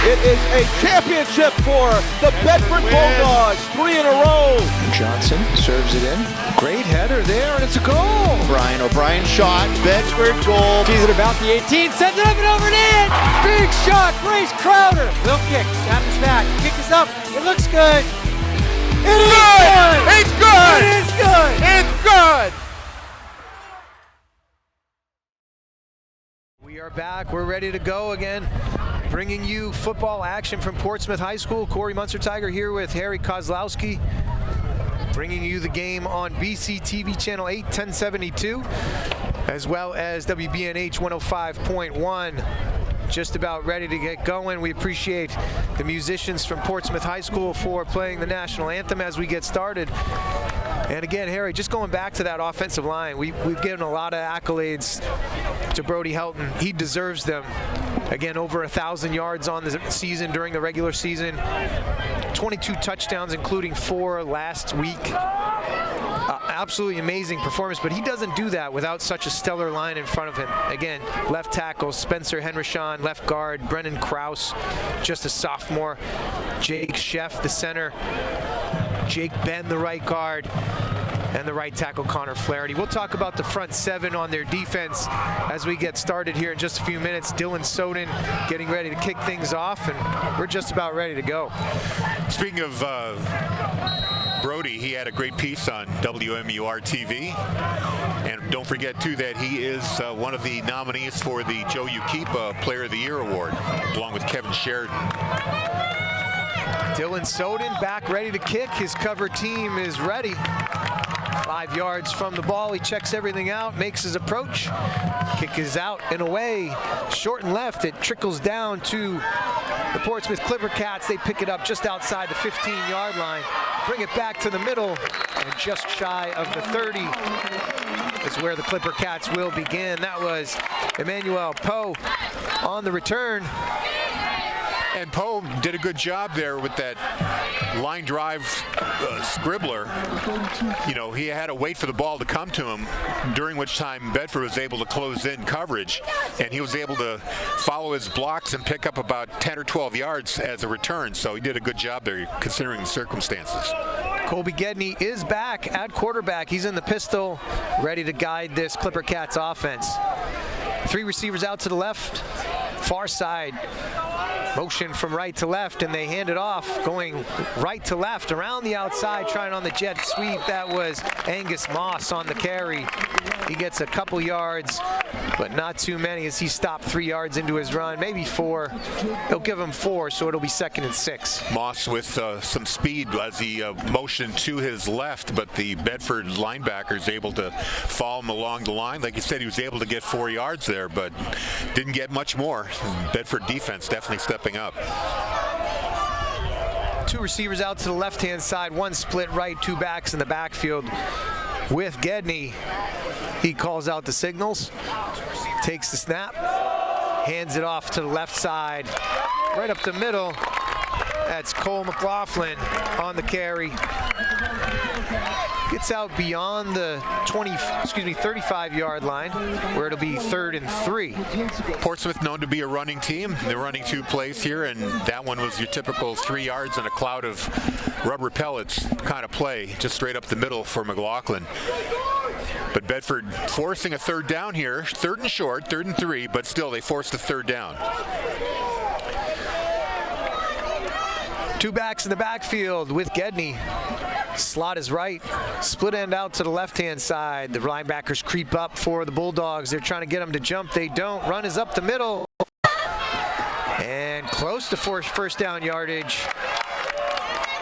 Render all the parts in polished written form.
It is a championship for the Bedford Bulldogs, 3 in a row. Johnson serves it in. Great header there, and it's a goal. Brian O'Brien shot, Bedford goal. Sees it about the 18, sends it up and over and in. Big shot, Grace Crowder. Will kick, snaps back, kick is up. It looks good. It is good. It's good. It is good. It's good. We are back. We're ready to go again. Bringing you football action from Portsmouth High School. Corey Munster Tiger here with Harry Kozlowski. Bringing you the game on BC TV channel 8, 1072, as well as WBNH 105.1. Just about ready to get going. We appreciate the musicians from Portsmouth High School for playing the national anthem as we get started. And again, Harry, just going back to that offensive line, we've given a lot of accolades to Brody Helton. He deserves them. Again, over 1,000 yards on the season during the regular season. 22 touchdowns, including 4 last week. Absolutely amazing performance, but he doesn't do that without such a stellar line in front of him. Again, left tackle, Spencer Henrishon, left guard, Brennan Krause, just a sophomore, Jake Sheff, the center, Jake Ben, the right guard, and the right tackle, Connor Flaherty. We'll talk about the front 7 on their defense as we get started here in just a few minutes. Dylan Soden getting ready to kick things off, and we're just about ready to go. Speaking of Brody, he had a great piece on WMUR TV. And don't forget, too, that he is one of the nominees for the Joe Ukipa Player of the Year Award, along with Kevin Sheridan. Dylan Soden back ready to kick. His cover team is ready. 5 yards from the ball. He checks everything out, makes his approach. Kick is out and away. Short and left. It trickles down to the Portsmouth ClipperCats. They pick it up just outside the 15-yard line. Bring it back to the middle, and just shy of the 30 is where the ClipperCats will begin. That was Emmanuel Poe on the return. And Poe did a good job there with that line drive scribbler. You know, he had to wait for the ball to come to him, during which time Bedford was able to close in coverage, and he was able to follow his blocks and pick up about 10 or 12 yards as a return. So he did a good job there, considering the circumstances. Colby Gedney is back at quarterback. He's in the pistol, ready to guide this ClipperCats offense. 3 receivers out to the left, far side. Motion from right to left, and they hand it off, going right to left, around the outside, trying on the jet sweep. That was Angus Moss on the carry. He gets a couple yards, but not too many, as he stopped 3 yards into his run, maybe 4. He'll give him 4, so it'll be 2nd and 6. Moss with some speed as he motioned to his left, but the Bedford linebackers able to follow him along the line. Like you said, he was able to get 4 yards there, but didn't get much more. Bedford defense definitely stepping up. 2 receivers out to the left-hand side, 1 split right, 2 backs in the backfield with Gedney. He calls out the signals, takes the snap, hands it off to the left side, right up the middle. That's Cole McLaughlin on the carry. Gets out beyond the 35-yard line, where it'll be 3rd and 3. Portsmouth known to be a running team. They're running 2 plays here, and that one was your typical 3 yards and a cloud of rubber pellets kind of play, just straight up the middle for McLaughlin. But Bedford forcing a 3rd down here, 3rd and short, 3rd and 3, but still they forced a 3rd down. 2 backs in the backfield with Gedney. Slot is right, split end out to the left-hand side. The linebackers creep up for the Bulldogs. They're trying to get them to jump. They don't. Run is up the middle. And close to first down yardage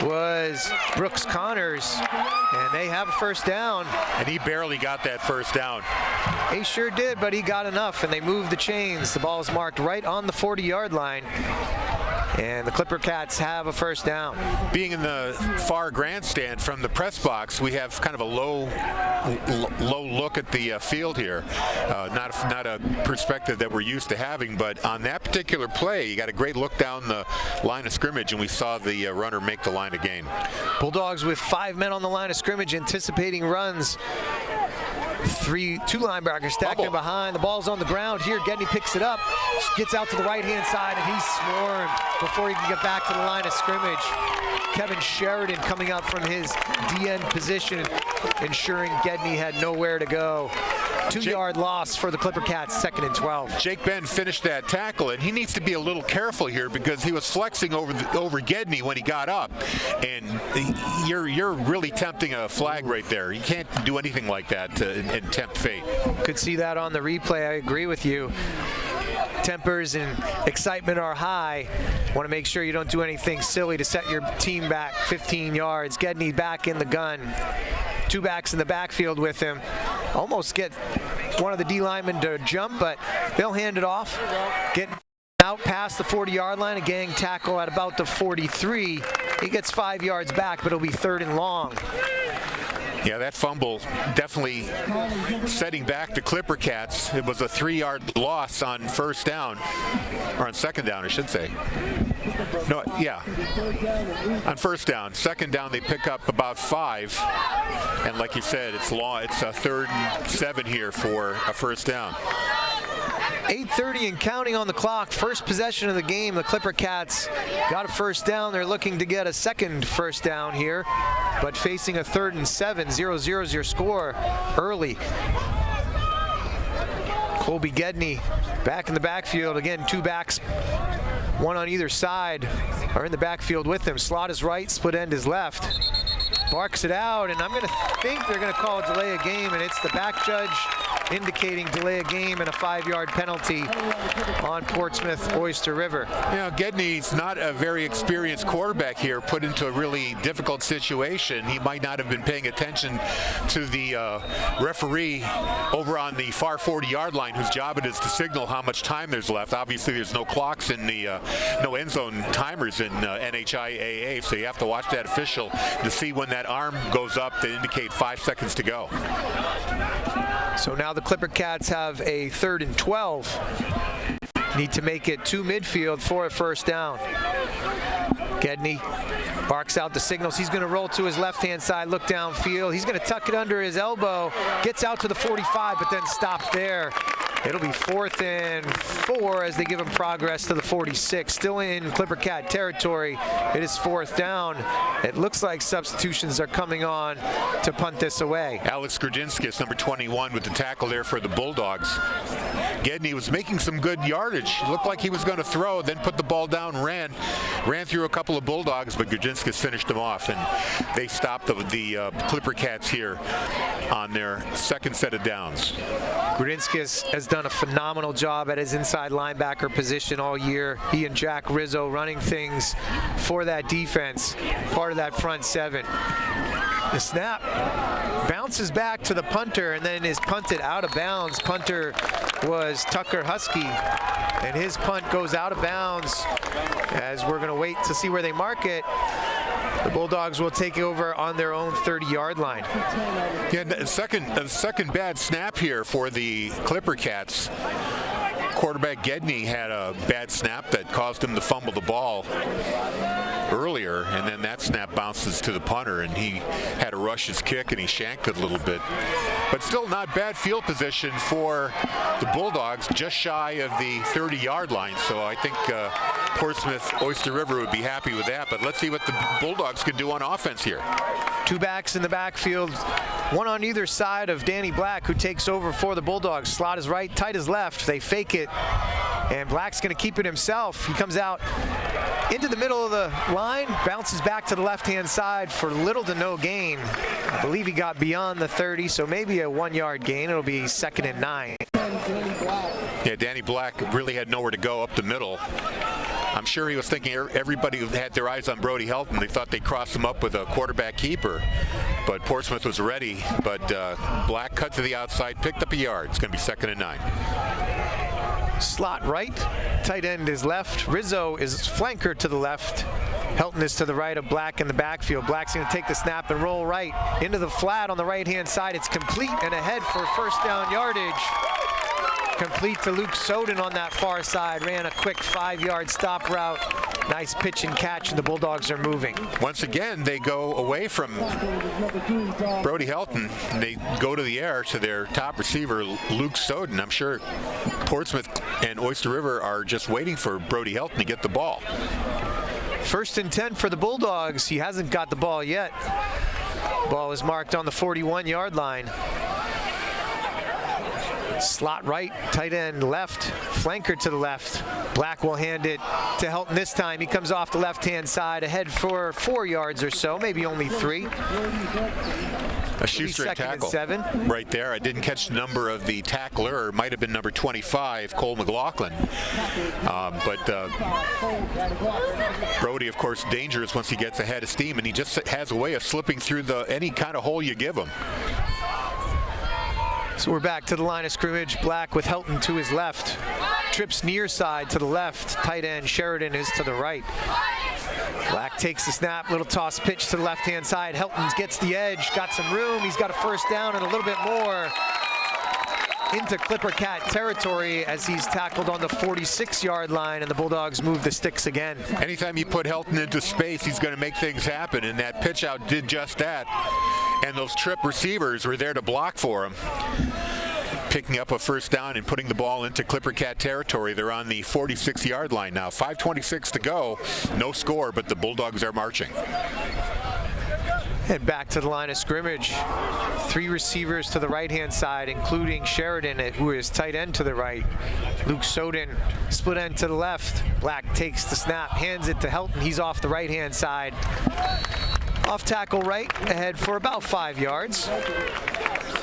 was Brooks Connors. And they have a 1st down. And he barely got that 1st down. He sure did, but he got enough, and they moved the chains. The ball is marked right on the 40-yard line. And the ClipperCats have a 1st down. Being in the far grandstand from the press box, we have kind of a low look at the field here. Not a perspective that we're used to having, but on that particular play, you got a great look down the line of scrimmage, and we saw the runner make the line of gain. Bulldogs with 5 men on the line of scrimmage, anticipating runs. Two linebackers stacking behind. The ball's on the ground here. Gedney picks it up, gets out to the right-hand side, and he's swarmed before he can get back to the line of scrimmage. Kevin Sheridan coming out from his DN position, ensuring Gedney had nowhere to go. 2-yard loss for the ClipperCats, 2nd and 12. Jake Ben finished that tackle, and he needs to be a little careful here because he was flexing over Gedney when he got up, and you're really tempting a flag right there. You can't do anything like that and tempt fate. Could see that on the replay. I agree with you. Tempers and excitement are high. Want to make sure you don't do anything silly to set your team back 15 yards. Gedney back in the gun. 2 backs in the backfield with him. Almost get one of the D linemen to jump, but they'll hand it off. Getting out past the 40-yard line, a gang tackle at about the 43. He gets 5 yards back, but it'll be 3rd and long. Yeah, that fumble definitely setting back the ClipperCats. It was a 3-yard loss on 1st down, or on 2nd down, I should say. No, yeah, on 1st down. 2nd down, they pick up about 5, and like you said, it's long. It's a 3rd and 7 here for a 1st down. 8:30 and counting on the clock. First possession of the game. The ClipperCats got a 1st down. They're looking to get a 2nd 1st down here, but facing a 3rd and 7. 0-0 is your score early. Colby Gedney back in the backfield. Again, 2 backs, 1 on either side, are in the backfield with him. Slot is right, split end is left. Barks it out, and I'm going to think they're going to call a delay of game, and it's the back judge indicating delay of game and a 5-yard penalty on Portsmouth-Oyster River. Yeah, Gedney's not a very experienced quarterback here, put into a really difficult situation. He might not have been paying attention to the referee over on the far 40-yard line, whose job it is to signal how much time there's left. Obviously, there's no clocks in the no end zone timers in NHIAA, so you have to watch that official to see when that arm goes up to indicate 5 seconds to go. So now the ClipperCats have a 3rd and 12. Need to make it to midfield for a 1st down. Gedney barks out the signals. He's going to roll to his left-hand side, look downfield. He's going to tuck it under his elbow, gets out to the 45, but then stops there. It'll be 4th and 4 as they give him progress to the 46. Still in ClipperCat territory. It is 4th down. It looks like substitutions are coming on to punt this away. Alex Grudzinskis, number 21, with the tackle there for the Bulldogs. Gedney was making some good yardage. It looked like he was going to throw, then put the ball down, ran through a couple of Bulldogs, but Grudzinskis finished him off, and they stopped the ClipperCats here on their 2nd set of downs. Grudzinskis has done a phenomenal job at his inside linebacker position all year. He and Jack Rizzo running things for that defense, part of that front 7. The snap bounces back to the punter and then is punted out of bounds. Punter was Tucker Husky, and his punt goes out of bounds. As we're going to wait to see where they mark it, the Bulldogs will take over on their own 30-yard line. Yeah, a second bad snap here for the ClipperCats. Quarterback Gedney had a bad snap that caused him to fumble the ball earlier, and then that snap bounces to the punter, and he had to rush his kick, and he shanked it a little bit. But still not bad field position for the Bulldogs, just shy of the 30-yard line. So I think Portsmouth-Oyster River would be happy with that. But let's see what the Bulldogs can do on offense here. 2 backs in the backfield, 1 on either side of Danny Black, who takes over for the Bulldogs. Slot is right, tight is left. They fake it, and Black's going to keep it himself. He comes out into the middle of the line, bounces back to the left-hand side for little to no gain. I believe he got beyond the 30, so maybe a 1-yard gain. It'll be 2nd and 9. Yeah, Danny Black really had nowhere to go up the middle. I'm sure he was thinking everybody had their eyes on Brody Helton. They thought they'd cross him up with a quarterback keeper, but Portsmouth was ready. But Black cut to the outside, picked up a yard. It's going to be 2nd and 9. Slot right, tight end is left. Rizzo is flanker to the left. Helton is to the right of Black in the backfield. Black's going to take the snap and roll right into the flat on the right-hand side. It's complete and ahead for 1st down yardage. Complete to Luke Soden on that far side. Ran a quick 5-yard stop route Nice pitch and catch, and the Bulldogs are moving. Once again, they go away from Brody Helton, and they go to the air to their top receiver, Luke Soden. I'm sure Portsmouth and Oyster River are just waiting for Brody Helton to get the ball. 1st and 10 for the Bulldogs. He hasn't got the ball yet. Ball is marked on the 41-yard line. Slot right, tight end left, flanker to the left. Black will hand it to Helton this time. He comes off the left-hand side, ahead for 4 yards or so, maybe only 3. A shoestring tackle right there. I didn't catch the number of the tackler. It might have been number 25, Cole McLaughlin. Brody, of course, dangerous once he gets ahead of steam, and he just has a way of slipping through any kind of hole you give him. So we're back to the line of scrimmage. Black with Helton to his left. Trips near side to the left. Tight end Sheridan is to the right. Black takes the snap, little toss pitch to the left-hand side. Helton gets the edge, got some room. He's got a first down and a little bit more into ClipperCat territory as he's tackled on the 46-yard line, and the Bulldogs move the sticks again. Anytime you put Helton into space, he's going to make things happen, and that pitch out did just that. And those trip receivers were there to block for him. Picking up a first down and putting the ball into ClipperCat territory. They're on the 46-yard line now. 5:26 to go. No score, but the Bulldogs are marching. And back to the line of scrimmage. 3 receivers to the right-hand side, including Sheridan, who is tight end to the right. Luke Soden, split end to the left. Black takes the snap, hands it to Helton. He's off the right-hand side. Off tackle right, ahead for about 5 yards,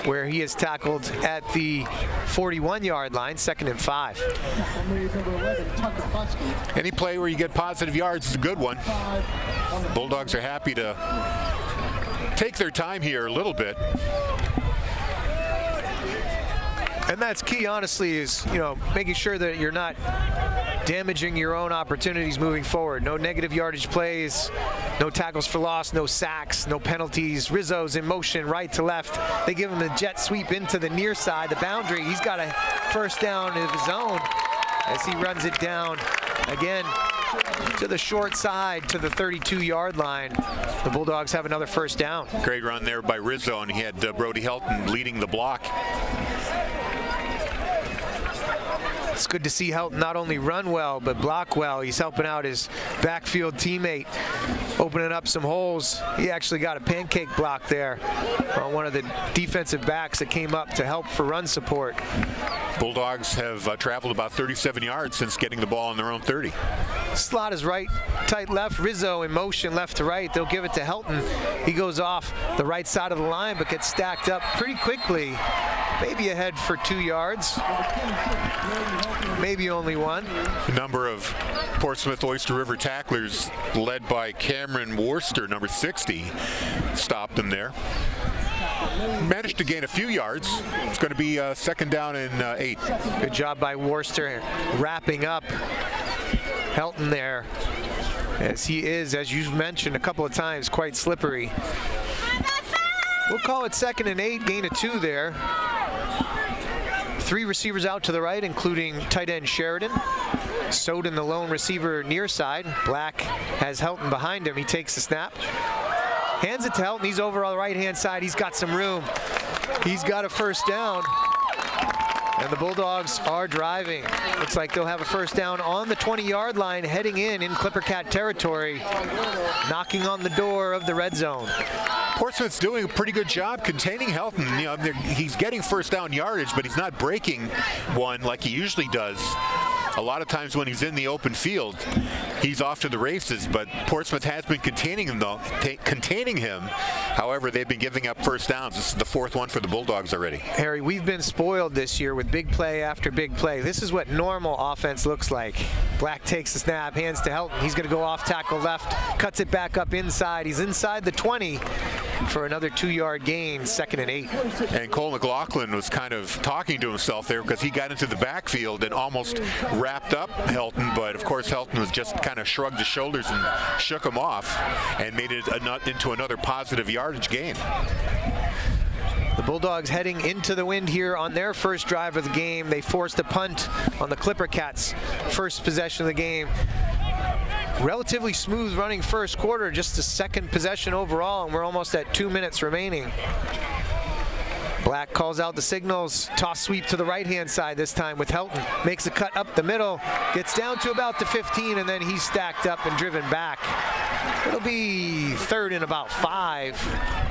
where he is tackled at the 41-yard line, 2nd and 5. Any play where you get positive yards is a good one. Bulldogs are happy to take their time here a little bit. And that's key, honestly, is, making sure that you're not damaging your own opportunities moving forward. No negative yardage plays, no tackles for loss, no sacks, no penalties. Rizzo's in motion right to left. They give him the jet sweep into the near side, the boundary. He's got a first down of his own as he runs it down again to the short side to the 32-yard line. The Bulldogs have another first down. Great run there by Rizzo, and he had Brody Helton leading the block. It's good to see Helton not only run well, but block well. He's helping out his backfield teammate, opening up some holes. He actually got a pancake block there on one of the defensive backs that came up to help for run support. Bulldogs have traveled about 37 yards since getting the ball on their own 30. Slot is right, tight left. Rizzo in motion left to right. They'll give it to Helton. He goes off the right side of the line, but gets stacked up pretty quickly. Maybe ahead for 2 yards. Maybe only 1. A number of Portsmouth-Oyster River tacklers led by Cameron Worcester, number 60, stopped them there. Managed to gain a few yards. It's going to be 2nd down and 8. Good job by Worcester wrapping up Helton there, as he is, as you've mentioned a couple of times, quite slippery. We'll call it 2nd and 8, gain of 2 there. 3 receivers out to the right, including tight end Sheridan. Soden, the lone receiver near side. Black has Helton behind him. He takes the snap, hands it to Helton. He's over on the right-hand side. He's got some room. He's got a first down. And the Bulldogs are driving. Looks like they'll have a first down on the 20-yard line, heading in ClipperCat territory, knocking on the door of the red zone. Portsmouth's doing a pretty good job containing Helton. He's getting first down yardage, but he's not breaking one like he usually does. A lot of times when he's in the open field, he's off to the races, but Portsmouth has been containing him, though. However, they've been giving up first downs. This is the 4th one for the Bulldogs already. Harry, we've been spoiled this year with big play after big play. This is what normal offense looks like. Black takes the snap, hands to Helton. He's going to go off tackle left, cuts it back up inside. He's inside the 20 for another 2-yard gain, 2nd and 8. And Cole McLaughlin was kind of talking to himself there because he got into the backfield and almost wrapped up Helton, but of course Helton was just kind of shrugged his shoulders and shook him off and made it into another positive yardage gain. The Bulldogs heading into the wind here on their first drive of the game. They forced a punt on the ClipperCats' first possession of the game. Relatively smooth running first quarter, just the second possession overall, and we're almost at 2 minutes remaining. Black calls out the signals, toss sweep to the right-hand side this time with Helton. Makes a cut up the middle, gets down to about the 15, and then he's stacked up and driven back. It'll be 3rd and about 5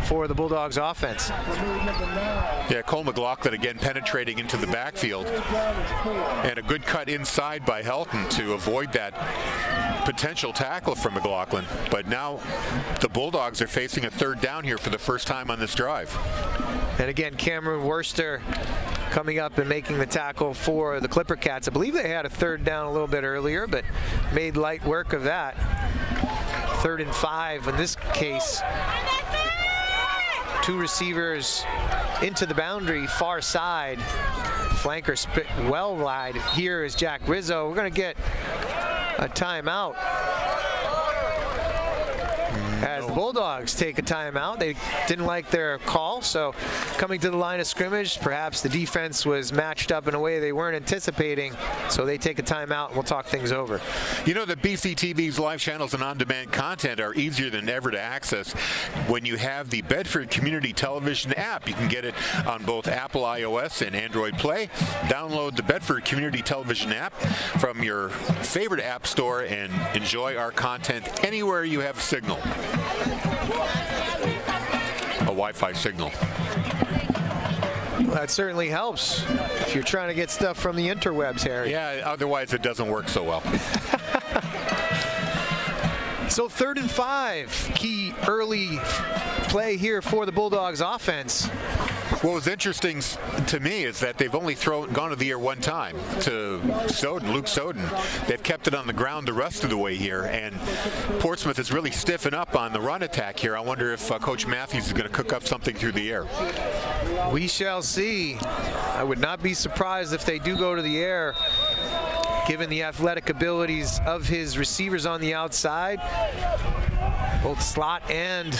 for the Bulldogs offense. Yeah, Cole McLaughlin again penetrating into the backfield. And a good cut inside by Helton to avoid that potential tackle from McLaughlin. But now the Bulldogs are facing a 3rd down here for the first time on this drive. And again, Cameron Worcester coming up and making the tackle for the ClipperCats. I believe they had a 3rd down a little bit earlier, but made light work of that. 3rd and 5 in this case. 2 receivers into the boundary, far side. Flanker spit well wide. Here is Jack Rizzo. We're going to get a timeout as the Bulldogs take a timeout. They didn't like their call, so coming to the line of scrimmage, perhaps the defense was matched up in a way they weren't anticipating, so they take a timeout and we'll talk things over. You know that BCTV's live channels and on-demand content are easier than ever to access when you have the Bedford Community Television app. You can get it on both Apple iOS and Android Play. Download the Bedford Community Television app from your favorite app store and enjoy our content anywhere you have a signal. A Wi-Fi signal. Well, that certainly helps if you're trying to get stuff from the interwebs, Harry. Yeah, otherwise it doesn't work so well. So 3rd and 5, key early play here for the Bulldogs offense. What was interesting to me is that they've only gone to the air one time to Luke Soden. They've kept it on the ground the rest of the way here, and Portsmouth is really stiffing up on the run attack here. I wonder if Coach Matthews is going to cook up something through the air. We shall see. I would not be surprised if they do go to the air, given the athletic abilities of his receivers on the outside, both slot and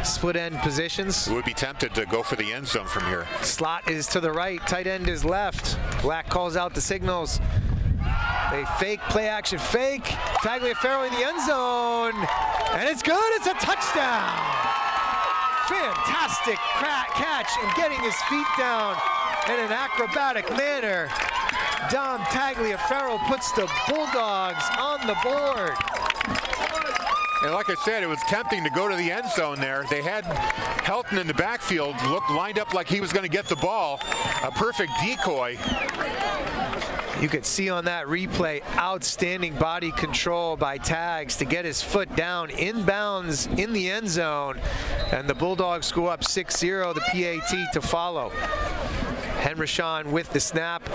split end positions. Would be tempted to go for the end zone from here. Slot is to the right, tight end is left. Black calls out the signals. They fake, play action fake. Tagliaferro in the end zone, and it's good, it's a touchdown. Fantastic catch and getting his feet down in an acrobatic manner. Dom Tagliaferro puts the Bulldogs on the board. And like I said, it was tempting to go to the end zone there. They had Helton in the backfield, lined up like he was going to get the ball. A perfect decoy. You could see on that replay, outstanding body control by Tags to get his foot down inbounds in the end zone. And the Bulldogs go up 6-0, the PAT to follow. Henrishon with the snap.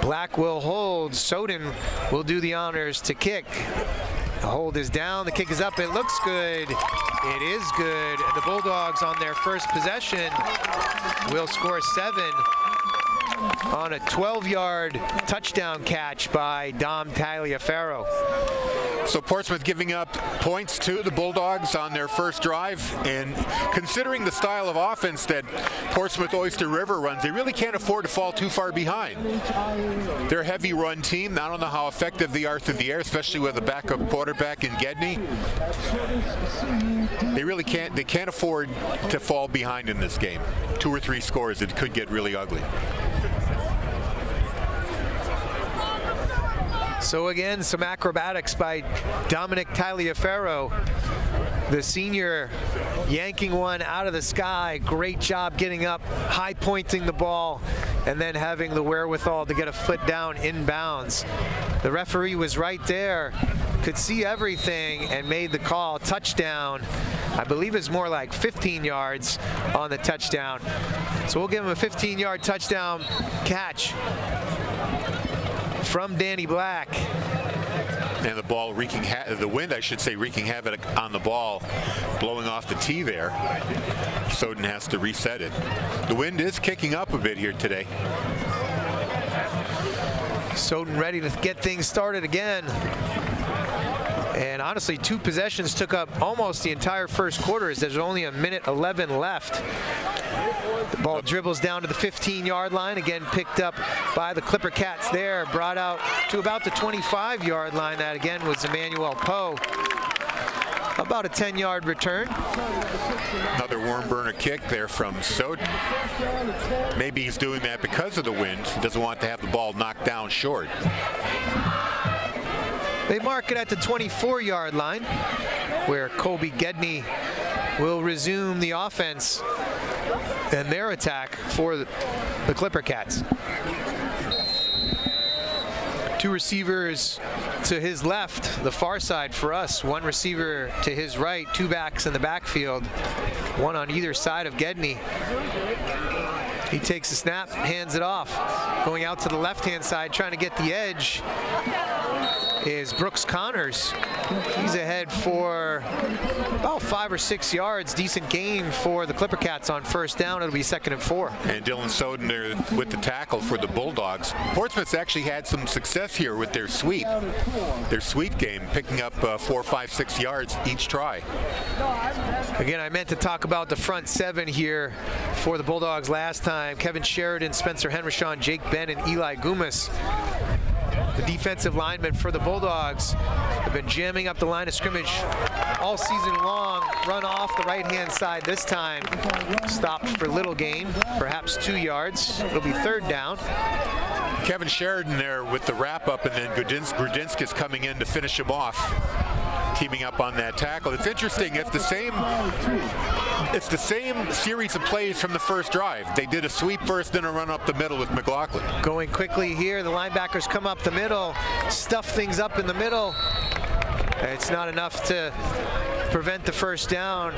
Black will hold. Soden will do the honors to kick. The hold is down, the kick is up, it looks good. It is good. The Bulldogs on their first possession will score 7 on a 12-yard touchdown catch by Dom Tagliaferro. So Portsmouth giving up points to the Bulldogs on their first drive, and considering the style of offense that Portsmouth-Oyster River runs, they really can't afford to fall too far behind. They're a heavy run team. I don't know how effective they are through the air, especially with a backup quarterback in Gedney. They can't afford to fall behind in this game. 2 or 3 scores, it could get really ugly. So again, some acrobatics by Dominic Tagliaferro, the senior, yanking one out of the sky. Great job getting up, high pointing the ball, and then having the wherewithal to get a foot down inbounds. The referee was right there, could see everything, and made the call. Touchdown. I believe it's more like 15 yards on the touchdown. So we'll give him a 15-yard touchdown catch from Danny Black. And the ball the wind, I should say, wreaking havoc on the ball, blowing off the tee there. Soden has to reset it. The wind is kicking up a bit here today. Soden ready to get things started again. And honestly, 2 possessions took up almost the entire first quarter, as there's only a minute 11 left. The ball dribbles down to the 15-yard line, again picked up by the ClipperCats there, brought out to about the 25-yard line. That again was Emmanuel Poe. About a 10-yard return. Another worm burner kick there from Soden. Maybe he's doing that because of the wind. He doesn't want to have the ball knocked down short. They mark it at the 24-yard line, where Colby Gedney will resume the offense and their attack for the ClipperCats. Two receivers to his left, the far side for us. One receiver to his right, two backs in the backfield, one on either side of Gedney. He takes the snap, hands it off. Going out to the left-hand side, trying to get the edge, is Brooks Connors. He's ahead for about 5 or 6 yards. Decent gain for the ClipperCats on first down. It'll be 2nd and 4. And Dylan Soden there with the tackle for the Bulldogs. Portsmouth's actually had some success here with their sweep game, picking up 4, 5, 6 yards each try. Again, I meant to talk about the front seven here for the Bulldogs last time. Kevin Sheridan, Spencer Henrishon, Jake Ben, and Eli Gumas. The defensive linemen for the Bulldogs have been jamming up the line of scrimmage all season long. Run off the right-hand side this time. Stopped for little gain, perhaps 2 yards. It'll be 3rd down. Kevin Sheridan there with the wrap-up, and then Grudinskis coming in to finish him off, teaming up on that tackle. It's interesting. It's the same series of plays from the first drive. They did a sweep first, then a run up the middle with McLaughlin. Going quickly here, the linebackers come up the middle, stuff things up in the middle. It's not enough to prevent the first down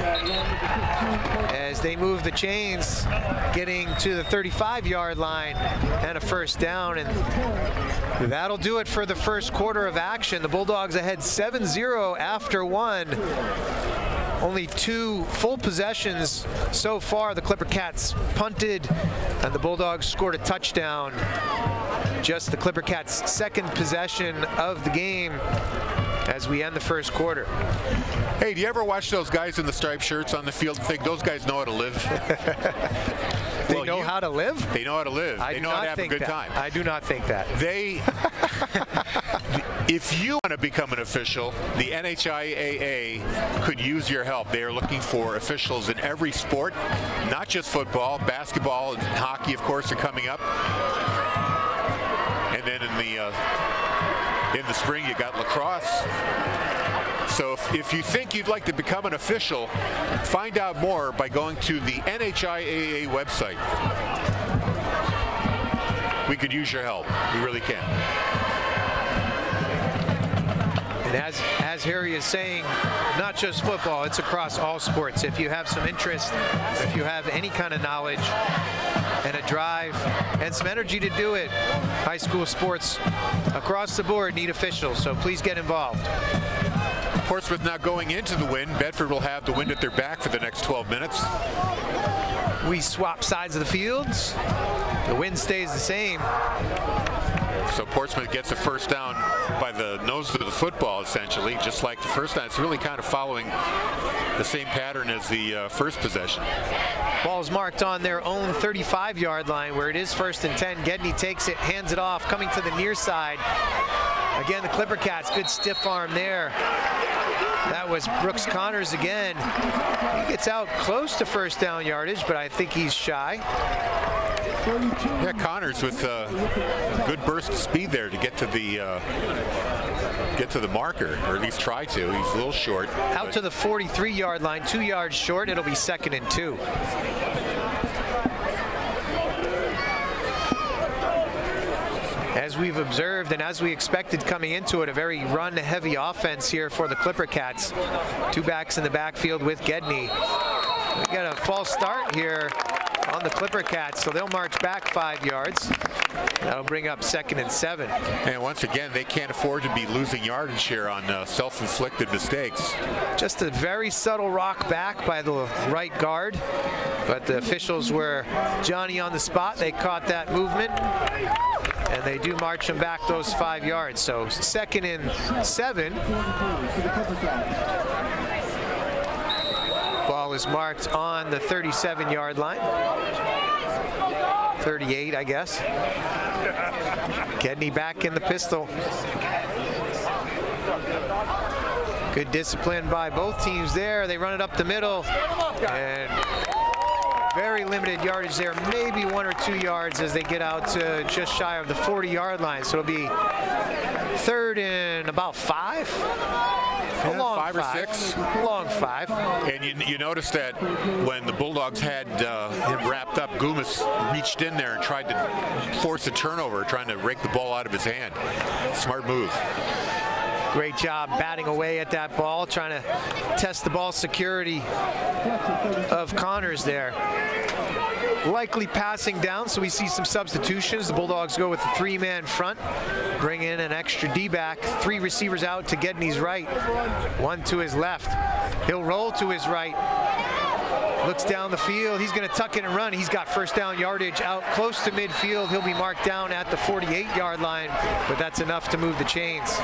as they move the chains, getting to the 35-yard line and a first down, and that'll do it for the first quarter of action. The Bulldogs ahead 7-0 after 1. Only 2 full possessions so far. The ClipperCats punted and the Bulldogs scored a touchdown. Just the ClipperCats' 2nd possession of the game as we end the first quarter. Hey, do you ever watch those guys in the striped shirts on the field and think those guys know how to live? They know how to live? They know how to live. They know how to have a good time. I do not think that. If you want to become an official, the NHIAA could use your help. They are looking for officials in every sport, not just football. Basketball and hockey, of course, are coming up. And then in the spring, you got lacrosse. So if you think you'd like to become an official, find out more by going to the NHIAA website. We could use your help. We really can. And as Harry is saying, not just football, it's across all sports. If you have some interest, if you have any kind of knowledge and a drive and some energy to do it, high school sports across the board need officials, so please get involved. Portsmouth now going into the wind. Bedford will have the wind at their back for the next 12 minutes. We swap sides of the fields. The wind stays the same. So Portsmouth gets a first down by the nose of the football, essentially, just like the first time. It's really kind of following the same pattern as the first possession. Ball's marked on their own 35-yard line where it is 1st and 10. Gedney takes it, hands it off, coming to the near side. Again, the ClipperCats, good stiff arm there. That was Brooks Connors again. He gets out close to first down yardage, but I think he's shy. Yeah, Connors with a good burst of speed there to get to the marker, or at least try to. He's a little short. Out to the 43-yard line, 2 yards short. It'll be 2nd and 2. As we've observed and as we expected coming into it, a very run-heavy offense here for the ClipperCats. 2 backs in the backfield with Gedney. We got a false start here on the ClipperCats, so they'll march back 5 yards. That'll bring up 2nd and 7. And once again, they can't afford to be losing yardage here on self-inflicted mistakes. Just a very subtle rock back by the right guard, but the officials were Johnny on the spot. They caught that movement, and they do march them back those 5 yards. So 2nd and 7. Ball ball is marked on the 37-yard line. 38, I guess. Gedney back in the pistol. Good discipline by both teams there. They run it up the middle, and very limited yardage there, maybe 1 or 2 yards as they get out to just shy of the 40-yard line. So it'll be 3rd and about 5. Yeah, a long 5 or 6. Long 5. And you notice that when the Bulldogs had him wrapped up, Goomis reached in there and tried to force a turnover, trying to rake the ball out of his hand. Smart move. Great job batting away at that ball, trying to test the ball security of Connors there. Likely passing down, so we see some substitutions. The Bulldogs go with a 3-man front, bring in an extra D-back, 3 receivers out to Gedney's right, 1 to his left. He'll roll to his right, looks down the field. He's going to tuck in and run. He's got first down yardage out close to midfield. He'll be marked down at the 48-yard line, but that's enough to move the chains.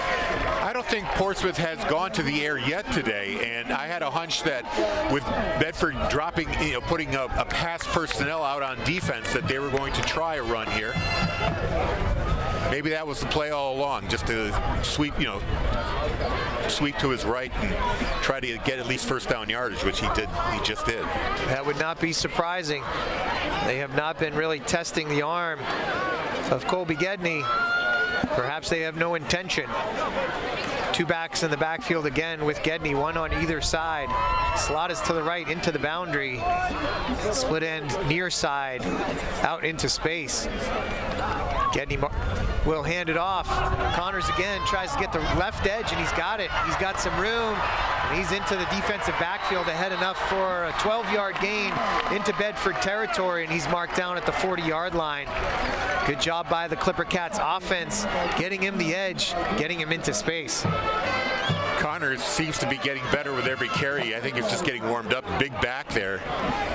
I don't think Portsmouth has gone to the air yet today, and I had a hunch that with Bedford dropping, putting a pass personnel out on defense, that they were going to try a run here. Maybe that was the play all along, just to sweep, sweep to his right and try to get at least first down yardage, which he did. He just did. That would not be surprising. They have not been really testing the arm of Colby Gedney. Perhaps they have no intention. 2 backs in the backfield again with Gedney, 1 on either side. Slot is to the right into the boundary. Split end near side out into space. Gedney will hand it off. Connors again tries to get the left edge, and he's got it. He's got some room, and he's into the defensive backfield ahead enough for a 12-yard gain into Bedford territory, and he's marked down at the 40-yard line. Good job by the ClipperCats offense, getting him the edge, getting him into space. Connors seems to be getting better with every carry. I think he's just getting warmed up. Big back there.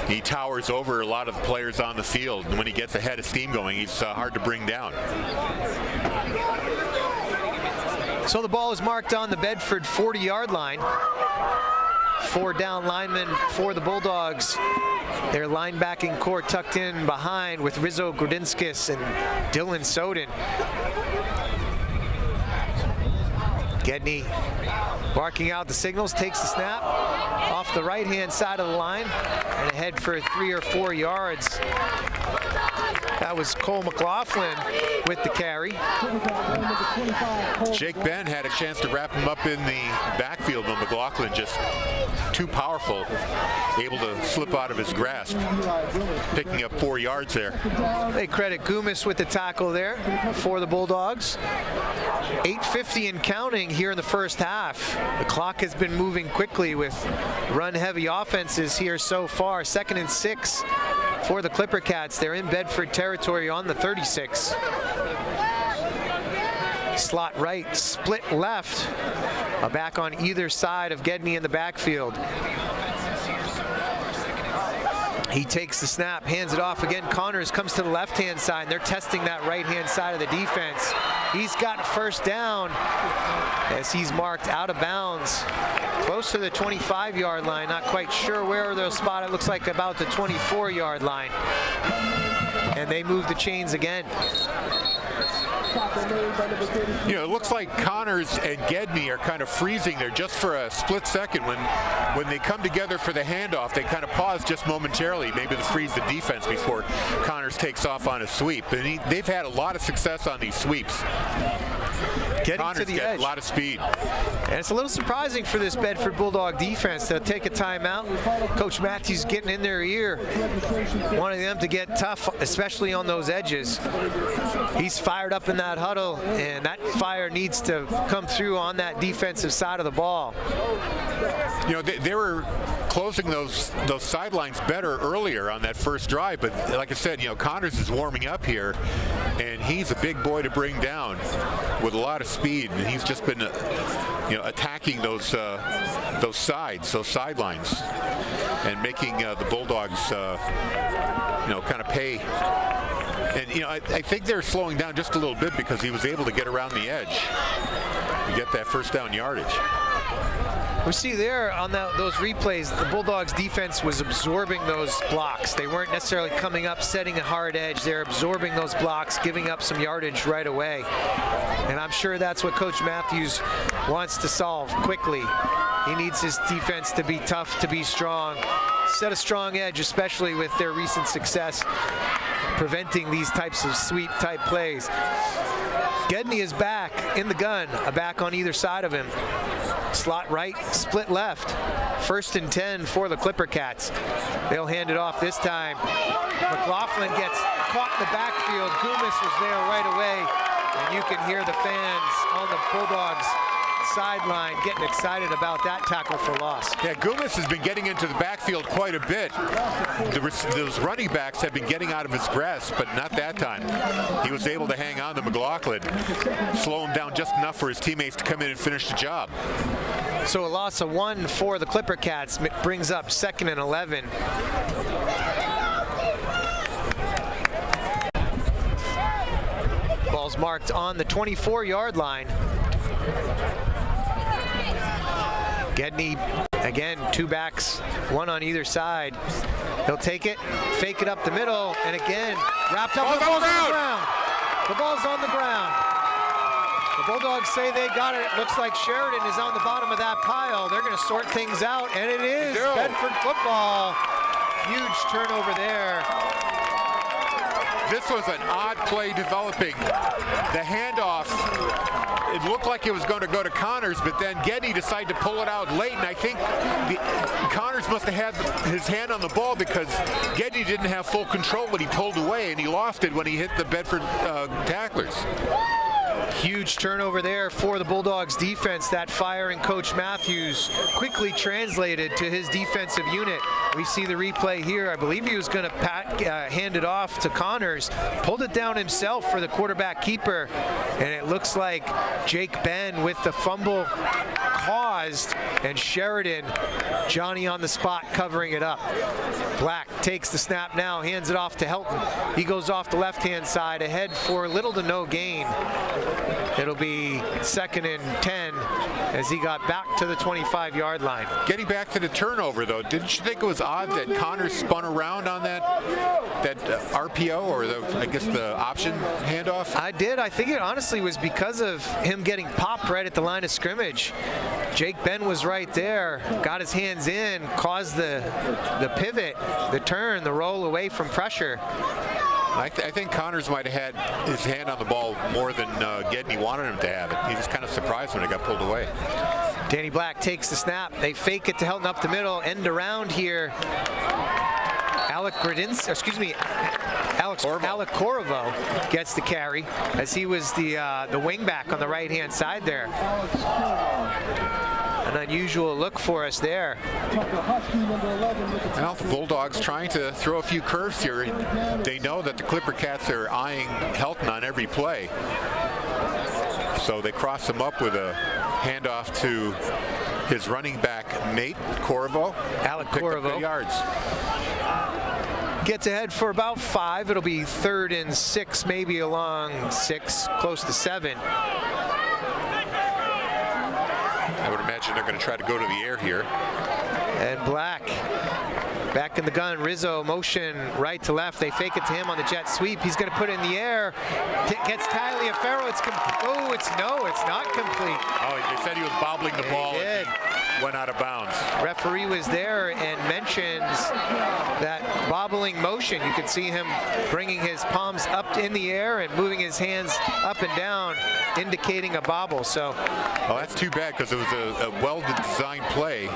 He towers over a lot of the players on the field, and when he gets a head of steam going, he's hard to bring down. So the ball is marked on the Bedford 40-yard line. 4 down linemen for the Bulldogs. Their linebacking core tucked in behind with Rizzo Grodinskis and Dylan Soden. Gedney barking out the signals, takes the snap off the right-hand side of the line and ahead for 3 or 4 yards. That was Cole McLaughlin with the carry. Jake Ben had a chance to wrap him up in the backfield, but McLaughlin just too powerful, able to slip out of his grasp, picking up 4 yards there. They credit Goomis with the tackle there for the Bulldogs. 8:50 and counting here in the first half. The clock has been moving quickly with run-heavy offenses here so far. 2nd and 6 for the ClipperCats. They're in Bedford territory on the 36. Slot right, split left. A back on either side of Gedney in the backfield. He takes the snap, hands it off again. Connors comes to the left-hand side, and they're testing that right-hand side of the defense. He's got first down as he's marked out of bounds. Close to the 25-yard line, not quite sure where they'll spot it. Looks like about the 24-yard line. And they move the chains again. It looks like Connors and Gedney are kind of freezing there just for a split second. When they come together for the handoff, they kind of pause just momentarily, maybe to freeze the defense before Connors takes off on a sweep. And they've had a lot of success on these sweeps. Getting Connors to the edge. A lot of speed. And it's a little surprising for this Bedford Bulldog defense to take a timeout. Coach Matthews getting in their ear, wanting them to get tough, especially on those edges. He's fired up in that huddle, and that fire needs to come through on that defensive side of the ball. They were closing those sidelines better earlier on that first drive, but like I said, Connors is warming up here, and he's a big boy to bring down with a lot of speed, and he's just been attacking those sidelines and making the Bulldogs kind of pay. And I think they're slowing down just a little bit because he was able to get around the edge and get that first down yardage. We see there on those replays, the Bulldogs defense was absorbing those blocks. They weren't necessarily coming up, setting a hard edge. They're absorbing those blocks, giving up some yardage right away. And I'm sure that's what Coach Matthews wants to solve quickly. He needs his defense to be tough, to be strong, set a strong edge, especially with their recent success preventing these types of sweep type plays. Gedney is back in the gun, a back on either side of him. Slot right, split left. 1st and 10 for the ClipperCats. They'll hand it off this time. McLaughlin gets caught in the backfield. Goomis was there right away. And you can hear the fans on the Bulldogs sideline getting excited about that tackle for loss. Yeah, Goomis has been getting into the backfield quite a bit. Those running backs have been getting out of his grasp, but not that time. He was able to hang on to McLaughlin, slow him down just enough for his teammates to come in and finish the job. So a loss of 1 for the ClipperCats brings up 2nd and 11. Ball's marked on the 24-yard line. Gedney, again, 2 backs, 1 on either side. He'll take it, fake it up the middle, and again, wrapped up. The ball's on the ground. The ball's on the ground. The Bulldogs say they got it. Looks like Sheridan is on the bottom of that pile. They're going to sort things out, and it is Bedford football. Huge turnover there. This was an odd play developing. The handoff, it looked like it was going to go to Connors, but then Gedney decided to pull it out late, and I think Connors must have had his hand on the ball because Gedney didn't have full control when he pulled away, and he lost it when he hit the Bedford tacklers. Huge turnover there for the Bulldogs defense. That firing Coach Matthews quickly translated to his defensive unit. We see the replay here. I believe he was going to hand it off to Connors, pulled it down himself for the quarterback keeper, and it looks like Jake Ben with the fumble caused, and Sheridan, Johnny on the spot covering it up. Black takes the snap now, hands it off to Helton. He goes off the left-hand side, ahead for little to no gain. It'll be 2nd and 10 as he got back to the 25-yard line. Getting back to the turnover, though, didn't you think it was odd that Connors spun around on that RPO, or I guess the option handoff? I did. I think it honestly was because of him getting popped right at the line of scrimmage. Jake Ben was right there, got his hands in, caused the pivot, the turn, the roll away from pressure. I think Connors might have had his hand on the ball more than Gedney wanted him to have it. He was kind of surprised when it got pulled away. Danny Black takes the snap. They fake it to Helton up the middle. End around here. Alec Corvo gets the carry as he was the wing back on the right-hand side there. An unusual look for us there. Well, the Bulldogs trying to throw a few curves here. They know that the ClipperCats are eyeing Helton on every play. So they cross him up with a handoff to his running back mate, Corvo. Alec Corvo. Yards. Gets ahead for about 5. It'll be 3rd and 6, maybe along 6, close to 7. I would imagine they're going to try to go to the air here. And Black back in the gun. Rizzo motion right to left. They fake it to him on the jet sweep. He's going to put it in the air. Gets Taliaferro. It's not complete. Oh, they said he was bobbling the ball. Did. And went out of bounds. Referee was there and mentions that bobbling motion. You could see him bringing his palms up in the air and moving his hands up and down, indicating a bobble. So, oh, that's too bad because it was a well-designed play.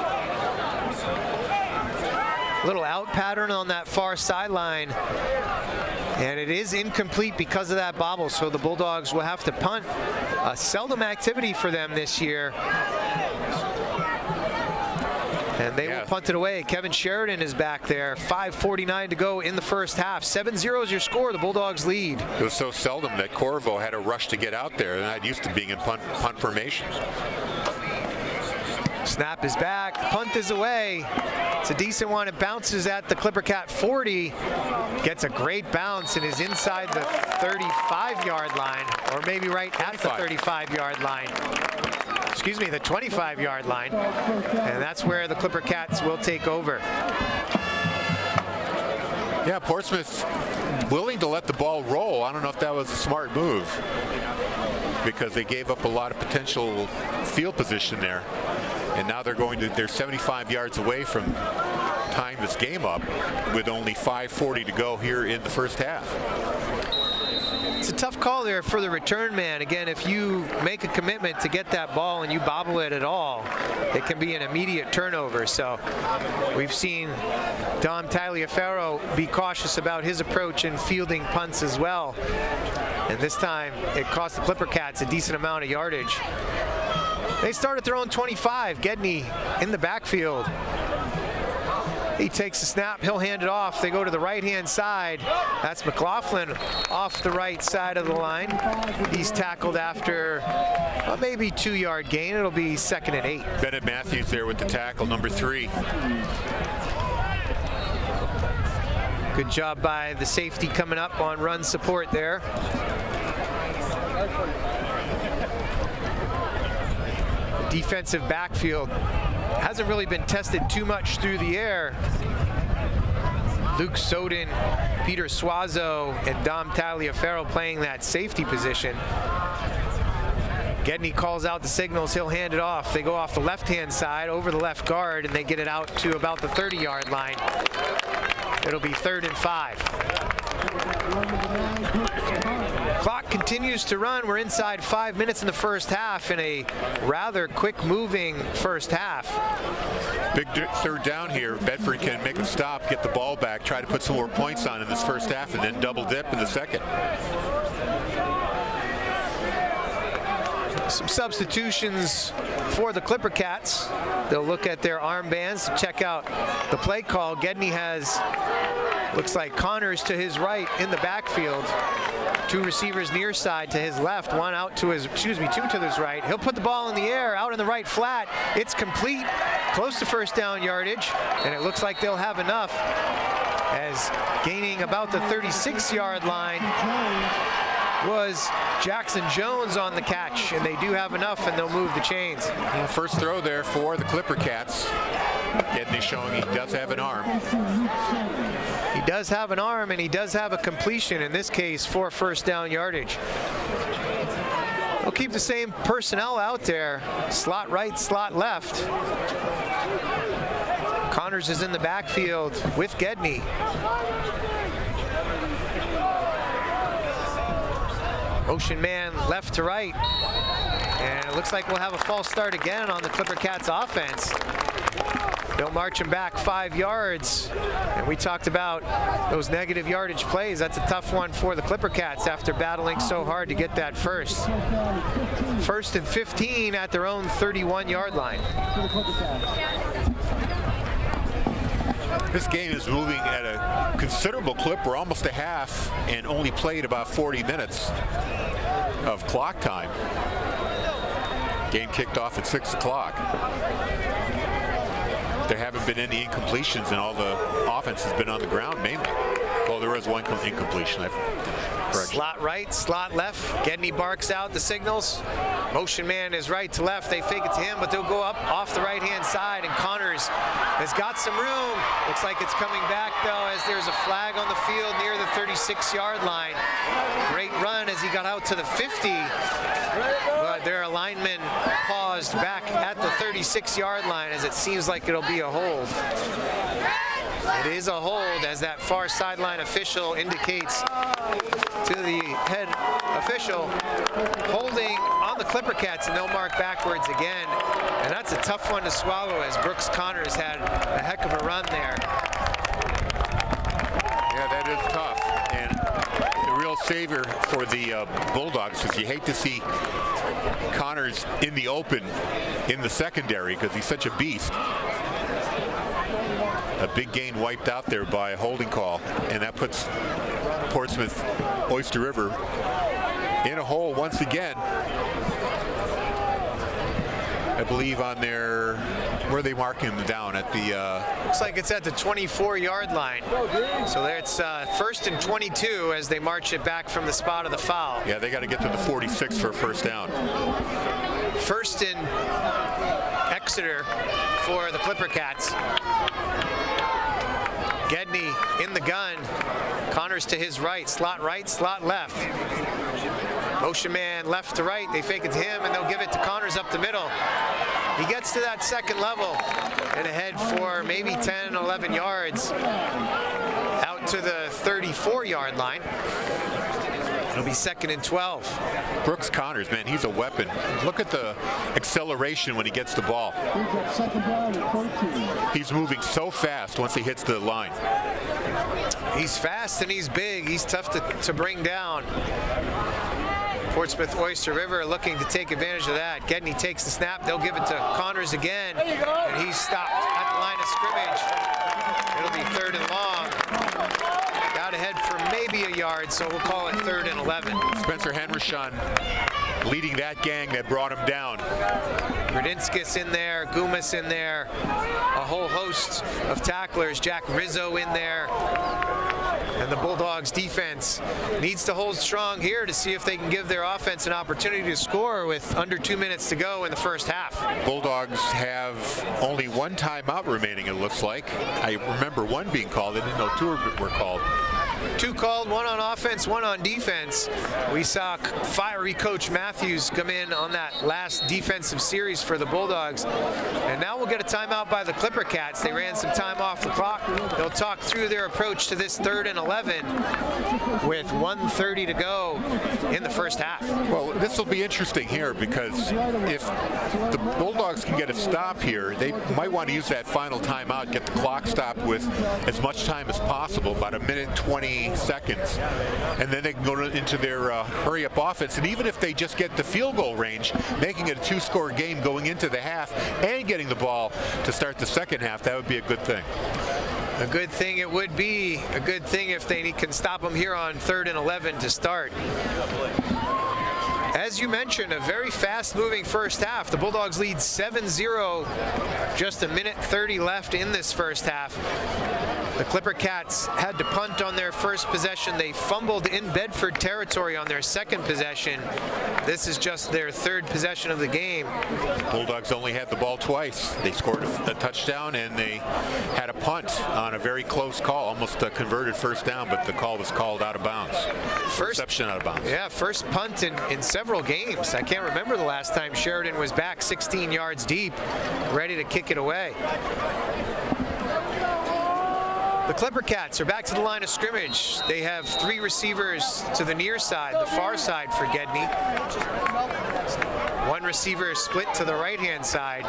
Little out pattern on that far sideline, and it is incomplete because of that bobble, so the Bulldogs will have to punt. A seldom activity for them this year. And they will punt it away. Kevin Sheridan is back there. 5:49 to go in the first half. 7-0 is your score. The Bulldogs lead. It was so seldom that Corvo had a rush to get out there. They're not used to being in punt formation. Snap is back. Punt is away. It's a decent one. It bounces at the ClipperCat 40. Gets a great bounce and is inside the 35-yard line, or maybe right at the 35-yard line. excuse me, the 25-yard line. And that's where the ClipperCats will take over. Yeah, Portsmouth willing to let the ball roll. I don't know if that was a smart move because they gave up a lot of potential field position there. And now they're 75 yards away from tying this game up with only 5:40 to go here in the first half. It's a tough call there for the return man. Again, if you make a commitment to get that ball and you bobble it at all, it can be an immediate turnover. So we've seen Dom Tagliaferro be cautious about his approach in fielding punts as well. And this time it cost the ClipperCats a decent amount of yardage. They start at their own 25. Gedney in the backfield. He takes the snap, he'll hand it off. They go to the right-hand side. That's McLaughlin off the right side of the line. He's tackled after maybe 2-yard gain. It'll be 2nd and 8. Bennett Matthews there with the tackle, number 3. Good job by the safety coming up on run support there. Defensive backfield hasn't really been tested too much through the air. Luke Soden, Peter Suazo, and Dom Tagliaferro playing that safety position. Gedney calls out the signals, he'll hand it off. They go off the left-hand side over the left guard, and they get it out to about the 30-yard line. It'll be 3rd and 5. Clock continues to run. We're inside 5 minutes in the first half in a rather quick-moving first half. Big 3rd down here. Bedford can make a stop, get the ball back, try to put some more points on in this first half, and then double dip in the second. Some substitutions for the ClipperCats. They'll look at their armbands to check out the play call. Gedney has, looks like Connors to his right in the backfield. 2 receivers near side to his left, 1 out to his, 2 to his right. He'll put the ball in the air, out in the right flat. It's complete, close to 1st down yardage, and it looks like they'll have enough, as gaining about the 36-yard line was Jackson Jones on the catch, and they do have enough, and they'll move the chains. First throw there for the ClipperCats. Gedney showing he does have an arm. He does have an arm, and he does have a completion, in this case, for 1st down yardage. They'll keep the same personnel out there, slot right, slot left. Connors is in the backfield with Gedney. Motion man left to right. And it looks like we'll have a false start again on the ClipperCats offense. They'll march him back 5 yards. And we talked about those negative yardage plays. That's a tough one for the ClipperCats after battling so hard to get that first. 1st and 15 at their own 31-yard line. This game is moving at a considerable clip. We're almost a half and only played about 40 minutes of clock time. Game kicked off at 6 o'clock. There haven't been any incompletions, and all the offense has been on the ground mainly. Well, there was 1 incompletion. Slot right, slot left. Gedney barks out the signals. Motion man is right to left. They fake it to him, but they'll go up off the right-hand side, and Connors has got some room. Looks like it's coming back, though, as there's a flag on the field near the 36-yard line. Great run as he got out to the 50, but their alignment paused back at the 36-yard line, as it seems like it'll be a hold. It is a hold, as that far sideline official indicates to the head official, holding on the ClipperCats, and they'll mark backwards again. And that's a tough one to swallow, as Brooks Connors had a heck of a run there. Yeah, that is tough. And the real savior for the Bulldogs, because you hate to see Connors in the open in the secondary, because he's such a beast. A big gain wiped out there by a holding call, and that puts Portsmouth-Oyster River in a hole once again. I believe on their, where are they marking them down? At the looks like it's at the 24-yard line. So there it's 1st and 22 as they march it back from the spot of the foul. Yeah, they got to get to the 46 for a 1st down. First in Exeter for the ClipperCats. Gedney in the gun. Connors to his right, slot left. Motion man left to right. They fake it to him, and they'll give it to Connors up the middle. He gets to that second level and ahead for maybe 10, 11 yards out to the 34-yard line. It'll be 2nd and 12. Brooks Connors, man, he's a weapon. Look at the acceleration when he gets the ball. He's moving so fast once he hits the line. He's fast and he's big. He's tough to bring down. Portsmouth-Oyster River looking to take advantage of that. Gedney takes the snap. They'll give it to Connors again. And he's stopped at the line of scrimmage. It'll be 3rd and long. Out ahead for maybe a yard, so we'll call it 3rd and 11. Spencer Henderson leading that gang that brought him down. Radinskis in there, Gumas in there, a whole host of tacklers. Jack Rizzo in there. And the Bulldogs defense needs to hold strong here to see if they can give their offense an opportunity to score with under 2 minutes to go in the first half. Bulldogs have only one timeout remaining, it looks like. I remember one being called. I didn't know 2 were called. 2 called, 1 on offense, 1 on defense. We saw fiery Coach Matthews come in on that last defensive series for the Bulldogs. And now we'll get a timeout by the ClipperCats. They ran some time off the clock. They'll talk through their approach to this 3rd and 11 with 1:30 to go in the first half. Well, this will be interesting here because if the Bulldogs can get a stop here, they might want to use that final timeout, get the clock stopped with as much time as possible, about 1:20 seconds, and then they can go into their hurry-up offense. And even if they just get the field goal range, making it a 2-score game going into the half and getting the ball to start the second half, that would be a good thing. A good thing it would be. A good thing if they can stop them here on 3rd and 11 to start. As you mentioned, a very fast-moving first half. The Bulldogs lead 7-0, just 1:30 left in this first half. The ClipperCats had to punt on their first possession. They fumbled in Bedford territory on their second possession. This is just their 3rd possession of the game. Bulldogs only had the ball twice. They scored a touchdown and they had a punt on a very close call, almost a converted first down, but the call was called out of bounds. Reception out of bounds. Yeah, first punt in several games. I can't remember the last time Sheridan was back 16 yards deep, ready to kick it away. The ClipperCats are back to the line of scrimmage. They have 3 receivers to the near side, the far side for Gedney. 1 receiver split to the right-hand side.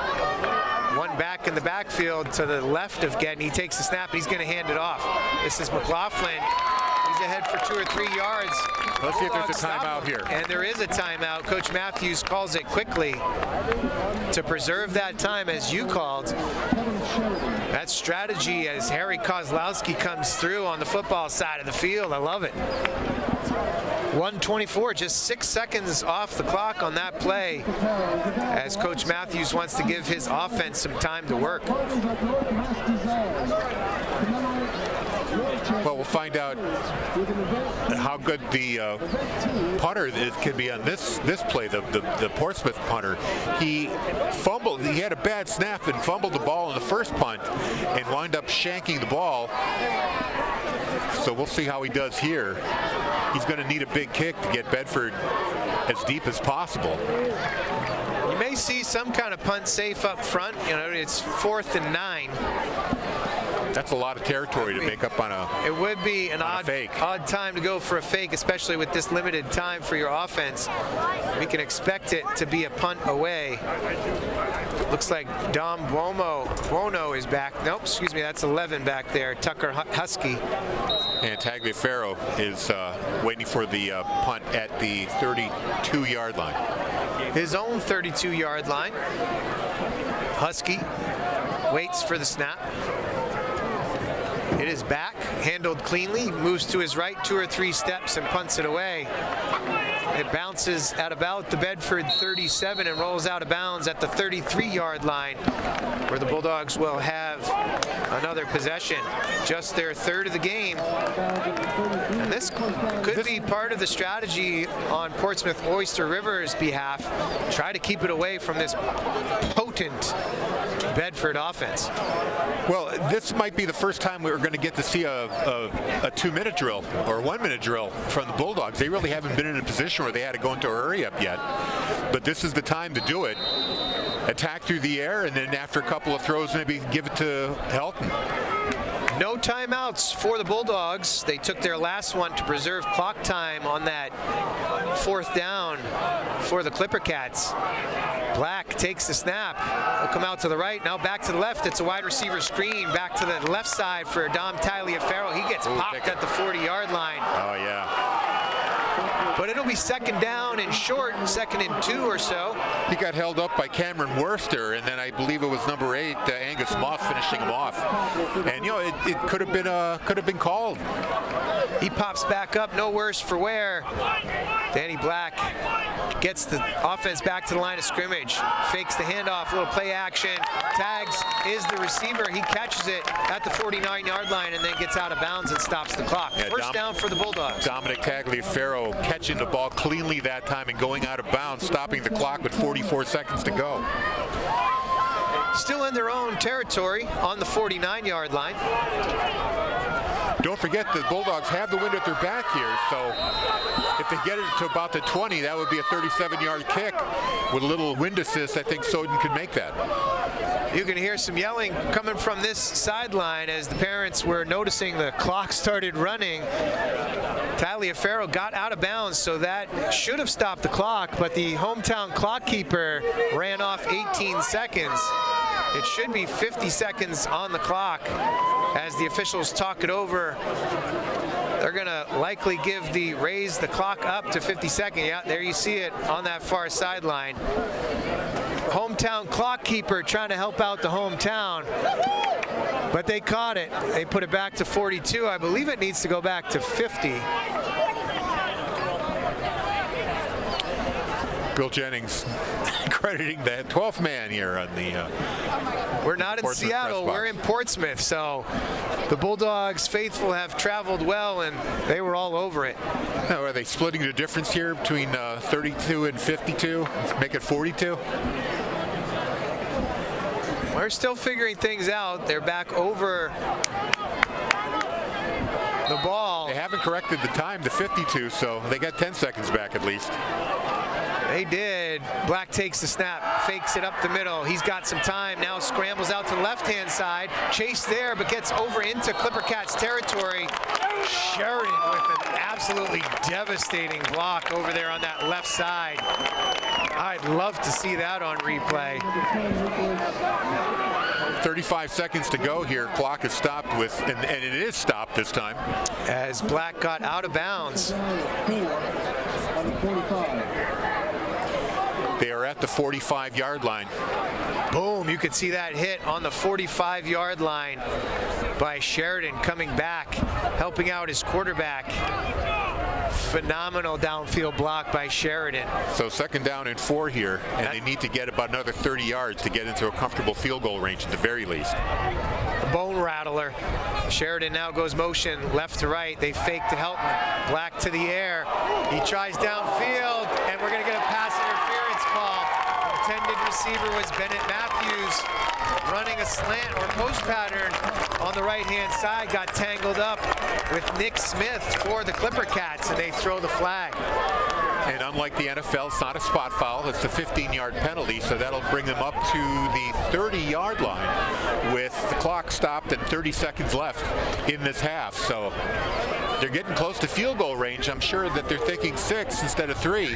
1 back in the backfield to the left of Gedney. He takes the snap and he's going to hand it off. This is McLaughlin. He's ahead for 2 or 3 yards. Let's see if there's a timeout here. And there is a timeout. Coach Matthews calls it quickly to preserve that time, as you called. That strategy as Harry Kozlowski comes through on the football side of the field. I love it. 1:24, just 6 seconds off the clock on that play as Coach Matthews wants to give his offense some time to work. Well, we'll find out how good the punter can be on this play, the Portsmouth punter. He fumbled. He had a bad snap and fumbled the ball in the first punt and wound up shanking the ball. So we'll see how he does here. He's going to need a big kick to get Bedford as deep as possible. You may see some kind of punt safe up front. You know, it's 4th and 9. That's a lot of territory to make up on a It would be an odd time to go for a fake, especially with this limited time for your offense. We can expect it to be a punt away. Looks like Dom Buono is back. Nope, excuse me, that's 11 back there. Tucker Husky. And Tagliaferro is waiting for the punt at the 32-yard line. His own 32-yard line. Husky waits for the snap. It is back, handled cleanly, moves to his right 2 or 3 steps and punts it away. It bounces at about the Bedford 37 and rolls out of bounds at the 33-yard line, where the Bulldogs will have another possession, just their third of the game. And this could be part of the strategy on Portsmouth-Oyster River's behalf. Try to keep it away from this potent Bedford offense. Well, this might be the first time we're going to get to see a 2-minute drill or a 1-minute drill from the Bulldogs. They really haven't been in a position where they had to go into a hurry up yet. But this is the time to do it. Attack through the air, and then after a couple of throws, maybe give it to Helton. No timeouts for the Bulldogs. They took their last one to preserve clock time on that 4th down for the ClipperCats. Black takes the snap. He'll come out to the right, now back to the left. It's a wide receiver screen. Back to the left side for Dom Taliaferro. He gets popped at the 40-yard line. Oh, yeah. But it'll be 2nd down and short, 2nd and 2 or so. He got held up by Cameron Worcester, and then I believe it was number 8, Angus Moss, finishing him off. And you know, it could have been called. He pops back up, no worse for wear. Danny Black gets the offense back to the line of scrimmage, fakes the handoff, little play action, tags is the receiver. He catches it at the 49-yard line and then gets out of bounds and stops the clock. Yeah, First down for the Bulldogs. Dominic Tagliaferro catching the ball cleanly that time and going out of bounds, stopping the clock with 44 seconds to go. Still in their own territory on the 49-yard line. Don't forget the Bulldogs have the wind at their back here, so if they get it to about the 20, that would be a 37-yard kick. With a little wind assist, I think Soden could make that. You can hear some yelling coming from this sideline as the parents were noticing the clock started running. Taliaferro got out of bounds, so that should have stopped the clock, but the hometown clock keeper ran off 18 seconds. It should be 50 seconds on the clock as the officials talk it over. They're going to likely raise the clock up to 50 seconds. Yeah, there you see it on that far sideline. Hometown clock keeper trying to help out the hometown, but they caught it. They put it back to 42. I believe it needs to go back to 50. Bill Jennings crediting the 12th man here on the we're not in Portsmouth Seattle, we're in Portsmouth, so the Bulldogs faithful have traveled well and they were all over it. Now, are they splitting the difference here between 32 and 52? Let's make it 42. We're still figuring things out. They're back over the ball. They haven't corrected the time to 52, so they got 10 seconds back at least. They did. Black takes the snap, fakes it up the middle. He's got some time, now scrambles out to the left-hand side. Chase there, but gets over into ClipperCats territory. Sheridan with an absolutely devastating block over there on that left side. I'd love to see that on replay. 35 seconds to go here. Clock is stopped with, and it is stopped this time. As Black got out of bounds. They are at the 45-yard line. Boom, you could see that hit on the 45-yard line by Sheridan coming back, helping out his quarterback. Phenomenal downfield block by Sheridan. So 2nd down and 4 here, and they need to get about another 30 yards to get into a comfortable field goal range at the very least. A bone rattler. Sheridan now goes motion left to right. They fake to Helton. Black to the air. He tries downfield, and we're going to get a pass interference call. Intended receiver was Bennett Matthews, running a slant or post pattern on the right-hand side. Got tangled up with Nick Smith for the ClipperCats, and they throw the flag. And unlike the NFL, it's not a spot foul. It's a 15-yard penalty, so that'll bring them up to the 30-yard line with the clock stopped and 30 seconds left in this half. So they're getting close to field goal range. I'm sure that they're thinking 6 instead of 3.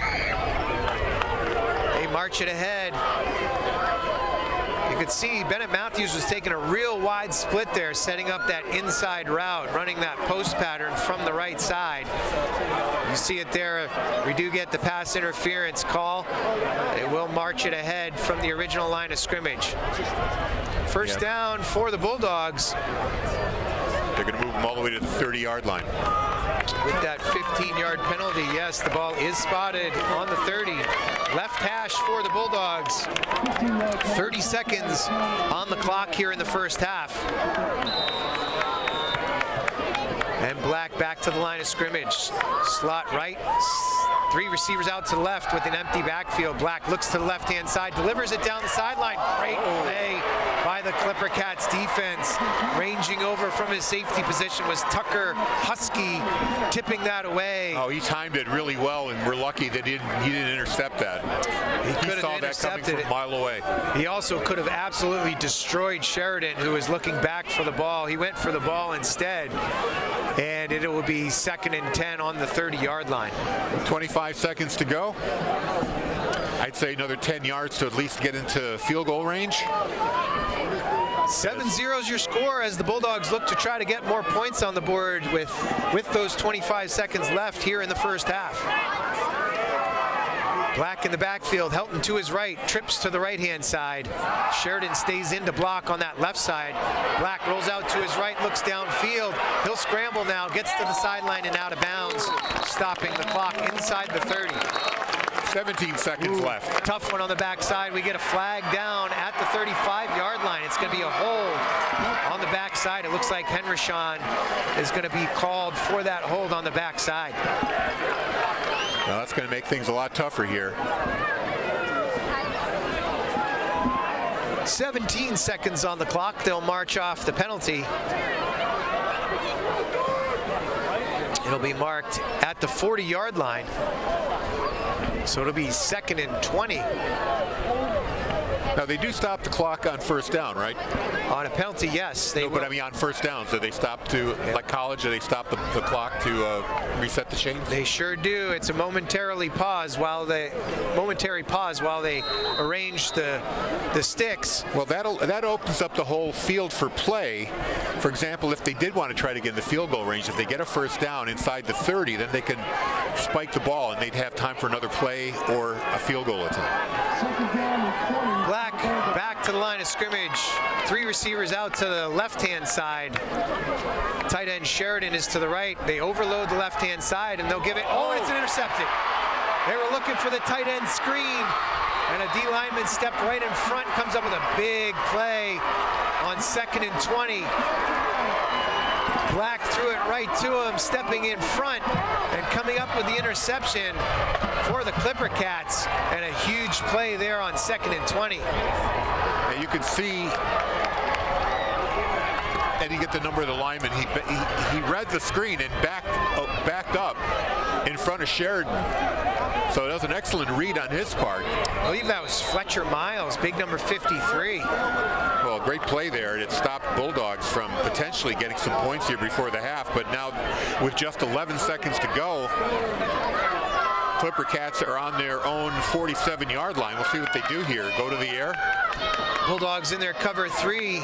They march it ahead. You could see Bennett Matthews was taking a real wide split there, setting up that inside route, running that post pattern from the right side. You see it there. We do get the pass interference call. They will march it ahead from the original line of scrimmage. First down for the Bulldogs. They're going to move them all the way to the 30-yard line. with that 15-yard penalty. Yes, the ball is spotted on the 30. Left hash for the Bulldogs. 30 seconds on the clock here in the first half. And Black back to the line of scrimmage. Slot right. 3 receivers out to the left with an empty backfield. Black looks to the left-hand side, delivers it down the sideline. Great play by the ClipperCats defense. Ranging over from his safety position was Tucker Husky, tipping that away. Oh, he timed it really well, and we're lucky that he didn't intercept that. He saw that coming from a mile away. He also could have absolutely destroyed Sheridan, who was looking back for the ball. He went for the ball instead, and it will be 2nd and 10 on the 30-yard line. 25 seconds to go. I'd say another 10 yards to at least get into field goal range. 7-0 is your score as the Bulldogs look to try to get more points on the board with those 25 seconds left here in the first half. Black in the backfield, Helton to his right, trips to the right-hand side. Sheridan stays in to block on that left side. Black rolls out to his right, looks downfield. He'll scramble now, gets to the sideline and out of bounds, stopping the clock inside the 30. 17 seconds left. Tough one on the backside. We get a flag down at the 35-yard line. It's going to be a hold on the backside. It looks like Henryshawn is going to be called for that hold on the backside. Now that's going to make things a lot tougher here. 17 seconds on the clock. They'll march off the penalty. It'll be marked at the 40-yard line. So it'll be 2nd and 20. Now they do stop the clock on first down, right? On a penalty, yes. They no, but I mean on first down, so they stop to, like college, they stop the clock to reset the chains? They sure do. It's a momentary pause while they arrange the sticks. Well, that opens up the whole field for play. For example, if they did want to try to get in the field goal range, if they get a first down inside the 30, then they can spike the ball and they'd have time for another play or a field goal attempt. Black back to the line of scrimmage. 3 receivers out to the left-hand side. Tight end Sheridan is to the right. They overload the left-hand side and they'll give it. Oh, it's an intercepted. They were looking for the tight end screen, and a D lineman stepped right in front, comes up with a big play on 2nd and 20. Black threw it right to him, stepping in front and coming up with the interception for the ClipperCats, and a huge play there on 2nd and 20. And you can see, and you get the number of the lineman. He read the screen and backed up in front of Sheridan. So that was an excellent read on his part. I believe that was Fletcher Miles, big number 53. Well, great play there. It stopped Bulldogs from potentially getting some points here before the half, but now with just 11 seconds to go, ClipperCats are on their own 47-yard line. We'll see what they do here. Go to the air. Bulldogs in their cover 3.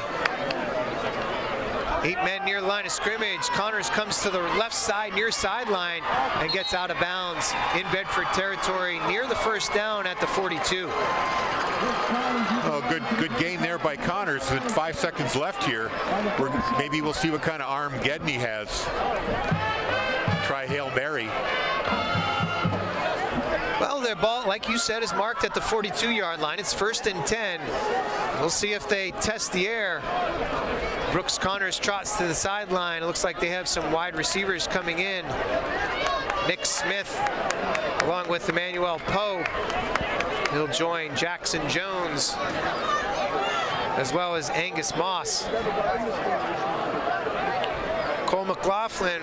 8 men near the line of scrimmage. Connors comes to the left side, near sideline, and gets out of bounds in Bedford territory near the first down at the 42. Oh, good gain there by Connors with 5 seconds left here. Maybe we'll see what kind of arm Gedney has. Try Hail Mary. Well, their ball, like you said, is marked at the 42-yard line. It's 1st and 10. We'll see if they test the air. Brooks Connors trots to the sideline. It looks like they have some wide receivers coming in. Nick Smith, along with Emmanuel Poe. He'll join Jackson Jones, as well as Angus Moss. Cole McLaughlin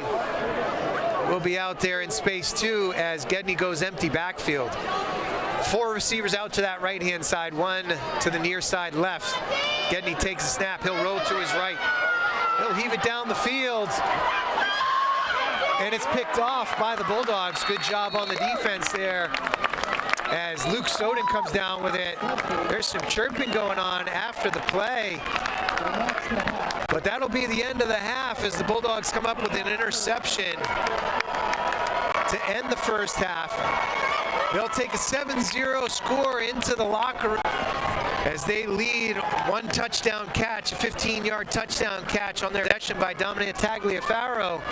will be out there in space too as Gedney goes empty backfield. 4 receivers out to that right-hand side, 1 to the near side left. Gedney takes a snap. He'll roll to his right. He'll heave it down the field. And it's picked off by the Bulldogs. Good job on the defense there as Luke Soden comes down with it. There's some chirping going on after the play. But that'll be the end of the half as the Bulldogs come up with an interception to end the first half. They'll take a 7-0 score into the locker room as they lead 1 touchdown catch, a 15-yard touchdown catch on their possession by Dominic Tagliaferro.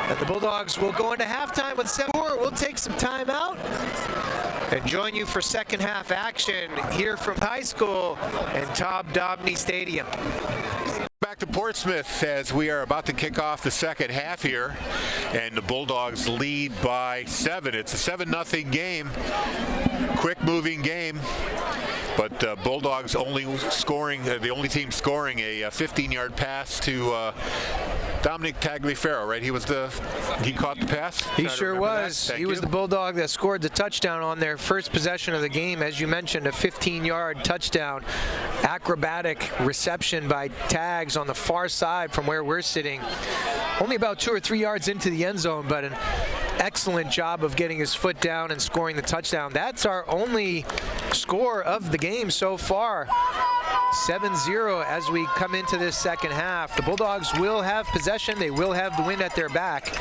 And the Bulldogs will go into halftime with 7-4. We'll take some time out and join you for second half action here from high school and Todd Dobney Stadium. Back to Portsmouth as we are about to kick off the second half here, and the Bulldogs lead by 7. It's a 7-0 game, quick moving game, but Bulldogs only scoring, the only team scoring a 15-yard pass to Dominic Tagliaferro, right? He caught the pass? He sure was. He was the Bulldog that scored the touchdown on their first possession of the game. As you mentioned, a 15-yard touchdown. Acrobatic reception by Tags on the far side from where we're sitting. Only about 2 or 3 yards into the end zone, but an excellent job of getting his foot down and scoring the touchdown. That's our only score of the game so far. 7-0 as we come into this second half. The Bulldogs will have possession. They will have the wind at their back.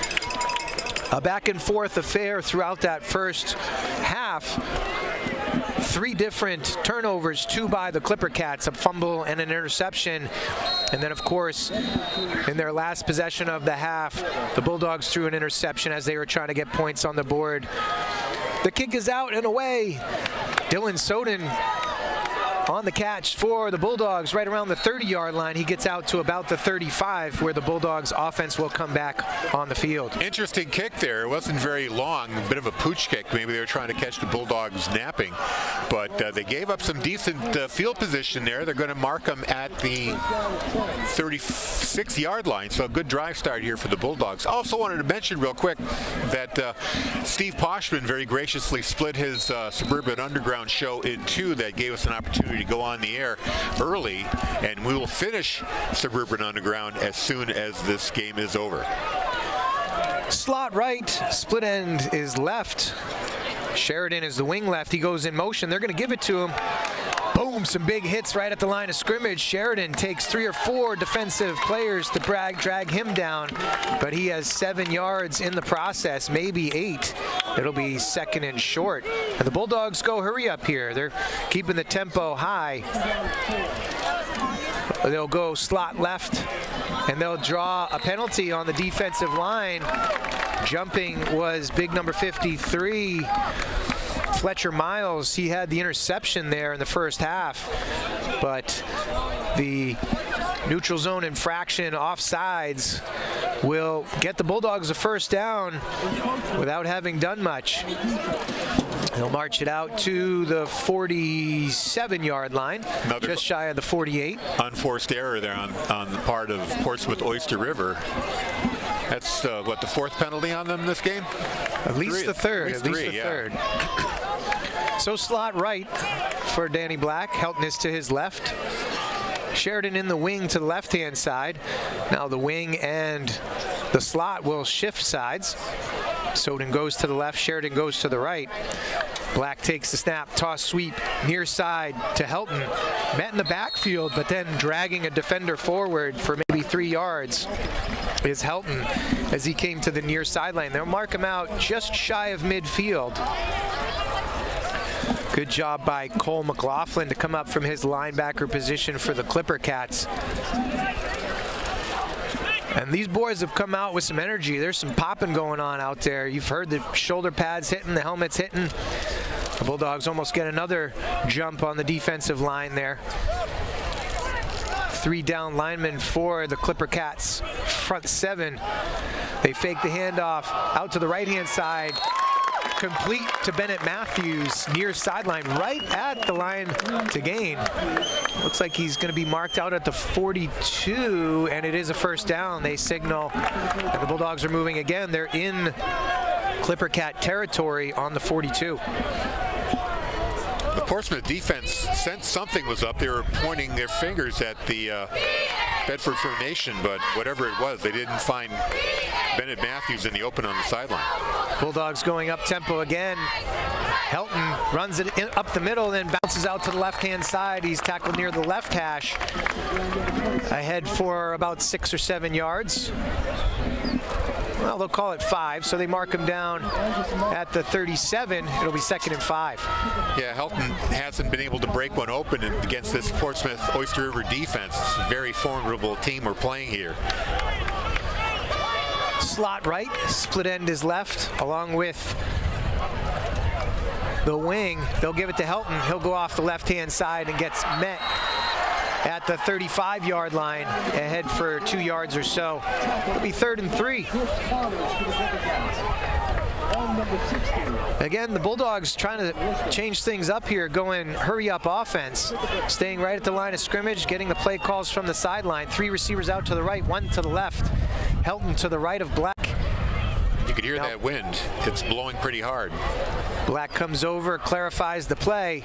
A back and forth affair throughout that first half. 3 different turnovers, 2 by the ClipperCats, a fumble and an interception. And then, of course, in their last possession of the half, the Bulldogs threw an interception as they were trying to get points on the board. The kick is out and away. Dylan Soden on the catch for the Bulldogs right around the 30-yard line. He gets out to about the 35 where the Bulldogs offense will come back on the field. Interesting kick there. It wasn't very long, a bit of a pooch kick. Maybe they were trying to catch the Bulldogs napping, but they gave up some decent field position there. They're going to mark them at the 36-yard line, so a good drive start here for the Bulldogs. Also wanted to mention real quick that Steve Poshman very graciously split his Suburban Underground show in 2. That gave us an opportunity to go on the air early, and we will finish Suburban Underground as soon as this game is over. Slot right, split end is left. Sheridan is the wing left. He goes in motion. They're going to give it to him. Boom, some big hits right at the line of scrimmage. Sheridan takes 3 or 4 defensive players to drag him down, but he has 7 yards in the process, maybe 8. It'll be second and short. And the Bulldogs go hurry up here. They're keeping the tempo high. They'll go slot left, and they'll draw a penalty on the defensive line. Jumping was big number 53. Fletcher Miles. He had the interception there in the first half, but the neutral zone infraction offsides will get the Bulldogs a first down without having done much. They'll march it out to the 47-yard line, just shy of the 48. Unforced error there on the part of Portsmouth-Oyster River. That's what, the 4th penalty on them this game? At least the third. At least the third. So slot right for Danny Black. Helton is to his left. Sheridan in the wing to the left-hand side. Now the wing and the slot will shift sides. Soden goes to the left, Sheridan goes to the right. Black takes the snap, toss sweep, near side to Helton. Met in the backfield, but then dragging a defender forward for maybe 3 yards is Helton as he came to the near sideline. They'll mark him out just shy of midfield. Good job by Cole McLaughlin to come up from his linebacker position for the ClipperCats. And these boys have come out with some energy. There's some popping going on out there. You've heard the shoulder pads hitting, the helmets hitting. The Bulldogs almost get another jump on the defensive line there. 3 down linemen for the ClipperCats. Front 7. They fake the handoff out to the right-hand side. Complete to Bennett Matthews, near sideline, right at the line to gain. Looks like he's going to be marked out at the 42, and it is a first down. They signal, and the Bulldogs are moving again. They're in ClipperCat territory on the 42. The Portsmouth defense sensed something was up. They were pointing their fingers at the Bedford formation, but whatever it was, they didn't find Bennett Matthews in the open on the sideline. Bulldogs going up tempo again. Helton runs it up the middle, then bounces out to the left-hand side. He's tackled near the left hash. Ahead for about 6 or 7 yards. Well, they'll call it 5, so they mark him down at the 37. It'll be 2nd and 5. Yeah, Helton hasn't been able to break one open against this Portsmouth-Oyster River defense. It's a very formidable team we're playing here. Slot right, split end is left, along with the wing. They'll give it to Helton. He'll go off the left-hand side and gets met at the 35-yard line, ahead for 2 yards or so. It'll be 3rd and 3. Again, the Bulldogs trying to change things up here, going hurry-up offense, staying right at the line of scrimmage, getting the play calls from the sideline. 3 receivers out to the right, 1 to the left. Helton to the right of Black. You could hear that wind. It's blowing pretty hard. Black comes over, clarifies the play.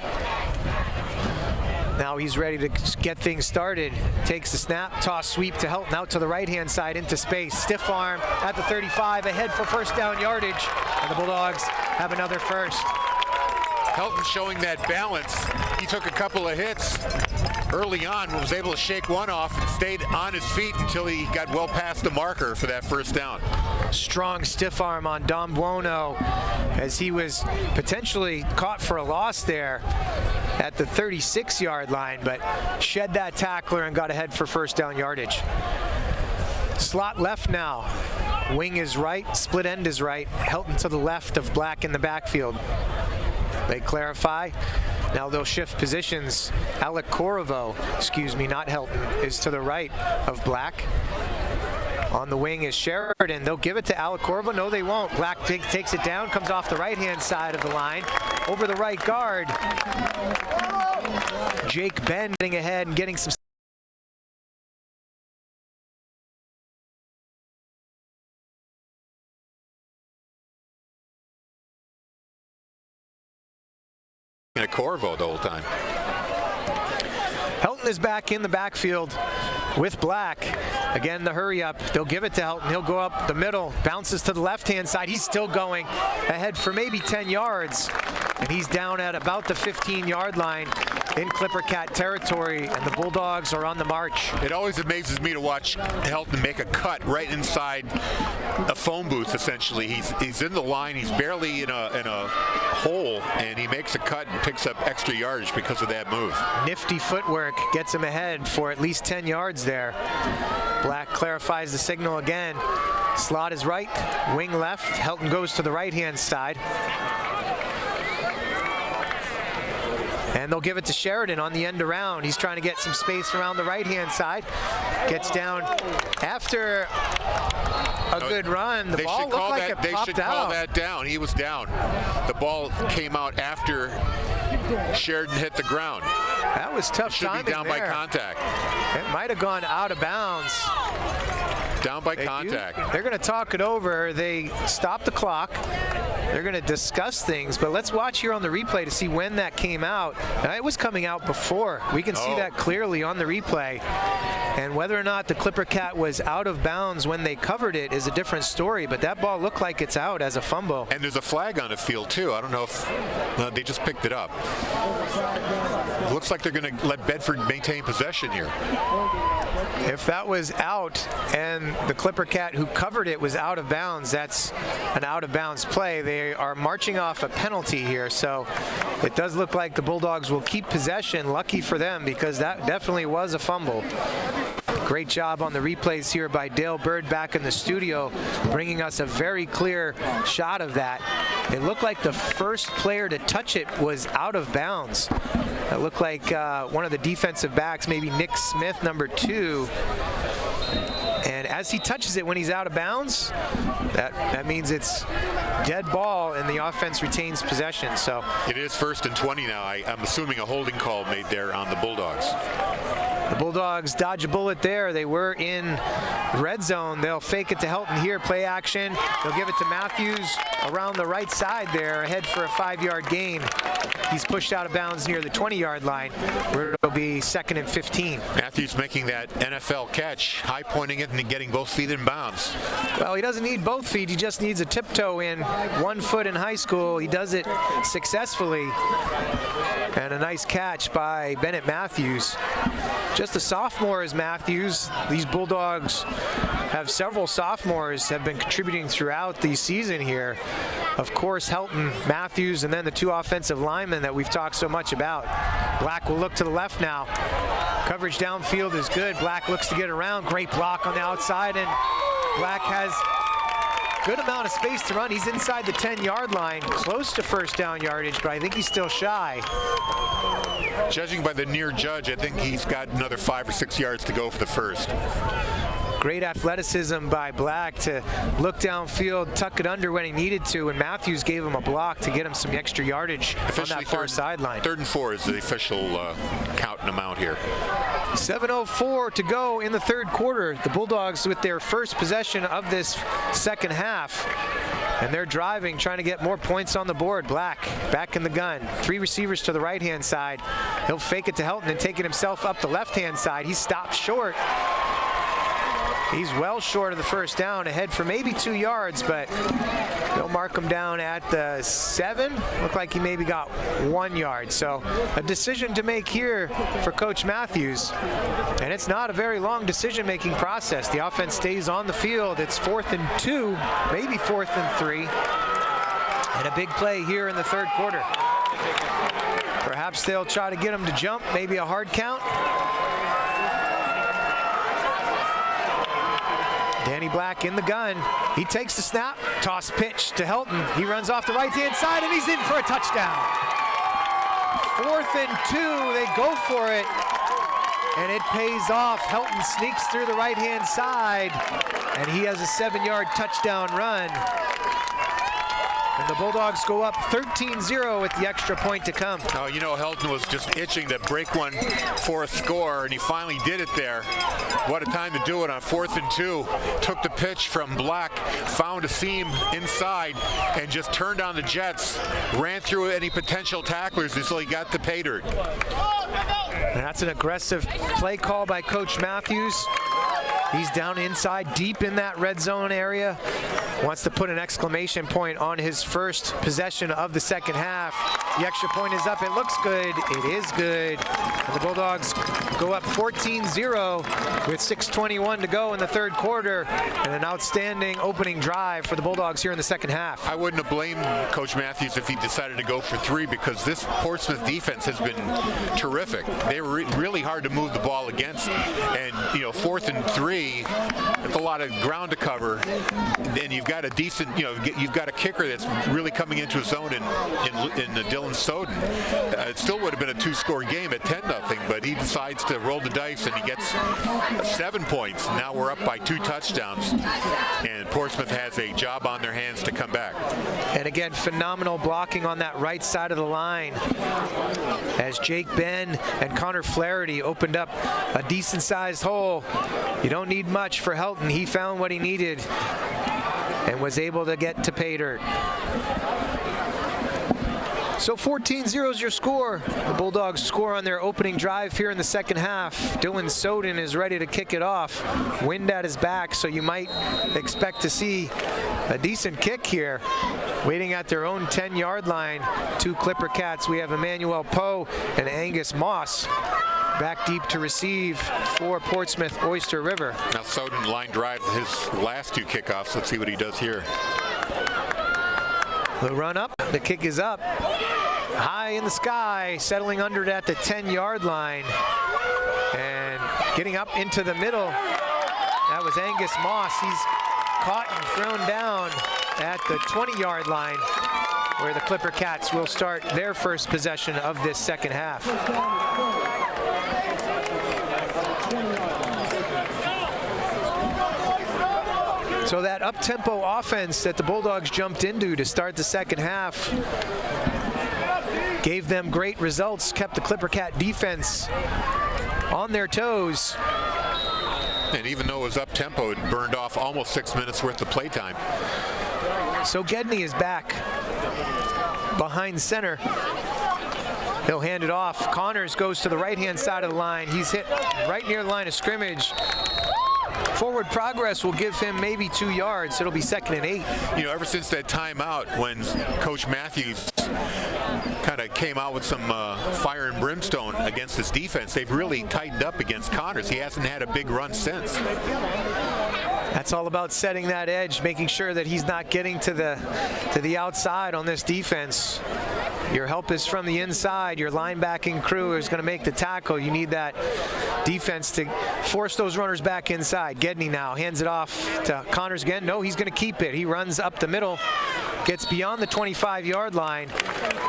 Now he's ready to get things started. Takes the snap, toss sweep to Helton out to the right-hand side into space. Stiff arm at the 35, ahead for first down yardage. And the Bulldogs have another first. Helton showing that balance. He took a couple of hits early on, was able to shake one off and stayed on his feet until he got well past the marker for that first down. Strong stiff arm on Dom Buono as he was potentially caught for a loss there at the 36-yard line, but shed that tackler and got ahead for first down yardage. Slot left now. Wing is right, split end is right. Helton to the left of Black in the backfield. They clarify. Now they'll shift positions. Alec Corriveau, not Helton, is to the right of Black. On the wing is Sheridan. They'll give it to Alec Corriveau. No, they won't. Black takes it down, comes off the right-hand side of the line. Over the right guard. Jake bending ahead and getting some And a Corriveau the whole time. Helton is back in the backfield with Black. Again, the hurry up. They'll give it to Helton. He'll go up the middle, bounces to the left-hand side. He's still going ahead for maybe 10 yards. And he's down at about the 15-yard line in ClipperCat territory, and the Bulldogs are on the march. It always amazes me to watch Helton make a cut right inside a phone booth, essentially. He's in the line, he's barely in a hole, and he makes a cut and picks up extra yardage because of that move. Nifty footwork gets him ahead for at least 10 yards there. Black clarifies the signal again. Slot is right, wing left. Helton goes to the right-hand side. And they'll give it to Sheridan on the end around. He's trying to get some space around the right-hand side. Gets down after a good run. The ball looked like it popped out. They should call that down. He was down. The ball came out after Sheridan hit the ground. That was tough timing. Should be down by contact. It might have gone out of bounds. Down by contact. They're going to talk it over. They stop the clock. They're going to discuss things, but let's watch here on the replay to see when that came out. Now, it was coming out before. We can see that clearly on the replay. And whether or not the ClipperCat was out of bounds when they covered it is a different story, but that ball looked like it's out as a fumble. And there's a flag on the field, too. I don't know if they just picked it up. It looks like they're going to let Bedford maintain possession here. If that was out and the ClipperCat who covered it was out of bounds, that's an out of bounds play. They are marching off a penalty here, so it does look like the Bulldogs will keep possession. Lucky for them, because that definitely was a fumble. Great job on the replays here by Dale Bird back in the studio, bringing us a very clear shot of that. It looked like the first player to touch it was out of bounds. It looked like one of the defensive backs, maybe Nick Smith, number 2. And as he touches it when he's out of bounds, that means it's dead ball and the offense retains possession. So it is 1st and 20 now. I'm assuming a holding call made there on the Bulldogs. The Bulldogs dodge a bullet there. They were in red zone. They'll fake it to Helton here, play action. They'll give it to Matthews around the right side there, ahead for a 5-yard gain. He's pushed out of bounds near the 20-yard line, where it'll be 2nd and 15. Matthews making that NFL catch, high pointing it and getting both feet in bounds. Well, he doesn't need both feet. He just needs a tiptoe in. 1 foot in high school. He does it successfully. And a nice catch by Bennett Matthews. Just a sophomore is Matthews. These Bulldogs have several sophomores have been contributing throughout the season here. Of course, Helton, Matthews, and then the 2 offensive linemen that we've talked so much about. Black will look to the left now. Coverage downfield is good. Black looks to get around. Great block on the outside, and Black has Good amount of space to run. He's inside the 10-yard line, close to first down yardage, but I think he's still shy. Judging by the near judge, I think he's got another 5 or 6 yards to go for the first. Great athleticism by Black to look downfield, tuck it under when he needed to, and Matthews gave him a block to get him some extra yardage on that far sideline. 3rd and 4 is the official count and amount here. 7:04 to go in the 3rd quarter. The Bulldogs with their first possession of this second half. And they're driving, trying to get more points on the board. Black back in the gun. 3 receivers to the right-hand side. He'll fake it to Helton and take it himself up the left-hand side. He stops short. He's well short of the first down, ahead for maybe 2 yards, but they'll mark him down at the 7. Looked like he maybe got 1 yard. So a decision to make here for Coach Matthews. And it's not a very long decision-making process. The offense stays on the field. It's 4th and 2, maybe 4th and 3. And a big play here in the 3rd quarter. Perhaps they'll try to get him to jump, maybe a hard count. Danny Black in the gun. He takes the snap, toss pitch to Helton. He runs off the right-hand side, and he's in for a touchdown. 4th and 2, they go for it, and it pays off. Helton sneaks through the right-hand side, and he has a 7-yard touchdown run. And the Bulldogs go up 13-0 with the extra point to come. Oh, you know, Helton was just itching to break one for a score, and he finally did it there. What a time to do it on 4th and 2. Took the pitch from Black, found a seam inside, and just turned on the jets. Ran through any potential tacklers until he got to pay dirt. And that's an aggressive play call by Coach Matthews. He's down inside, deep in that red zone area. Wants to put an exclamation point on his first possession of the second half. The extra point is up. It looks good. It is good. And the Bulldogs go up 14-0 with 6:21 to go in the 3rd quarter. And an outstanding opening drive for the Bulldogs here in the second half. I wouldn't have blamed Coach Matthews if he decided to go for 3, because this Portsmouth defense has been terrific. They were really hard to move the ball against. And, you know, 4th and 3, it's a lot of ground to cover. And you've got a decent, you know, you've got a kicker that's really coming into his own in Dylan Soden. It still would have been a 2-score game at 10-0, but he decides to roll the dice and he gets 7 points. Now we're up by 2 touchdowns, and Portsmouth has a job on their hands to come back. And again, phenomenal blocking on that right side of the line as Jake Ben and Connor Flaherty opened up a decent-sized hole. You don't need much for Helton. He found what he needed and was able to get to pay dirt. So 14-0 is your score. The Bulldogs score on their opening drive here in the second half. Dylan Soden is ready to kick it off. Wind at his back, so you might expect to see a decent kick here. Waiting at their own 10-yard line, 2 ClipperCats. We have Emmanuel Poe and Angus Moss back deep to receive for Portsmouth-Oyster River. Now Soden line drive his last 2 kickoffs. Let's see what he does here. The run up, the kick is up, high in the sky, settling under it at the 10-yard line, and getting up into the middle. That was Angus Moss. He's caught and thrown down at the 20-yard line, where the ClipperCats will start their first possession of this second half. So that up-tempo offense that the Bulldogs jumped into to start the second half gave them great results, kept the ClipperCat defense on their toes. And even though it was up-tempo, it burned off almost 6 minutes worth of playtime. So Gedney is back behind center. He'll hand it off. Connors goes to the right-hand side of the line. He's hit right near the line of scrimmage. Forward progress will give him maybe 2 yards. It'll be 2nd and 8. You know, ever since that timeout when Coach Matthews kind of came out with some fire and brimstone against this defense, they've really tightened up against Connors. He hasn't had a big run since. That's all about setting that edge, making sure that he's not getting to the outside on this defense. Your help is from the inside. Your linebacking crew is going to make the tackle. You need that defense to force those runners back inside. Gedney now hands it off to Connors again. No, he's going to keep it. He runs up the middle, gets beyond the 25-yard line.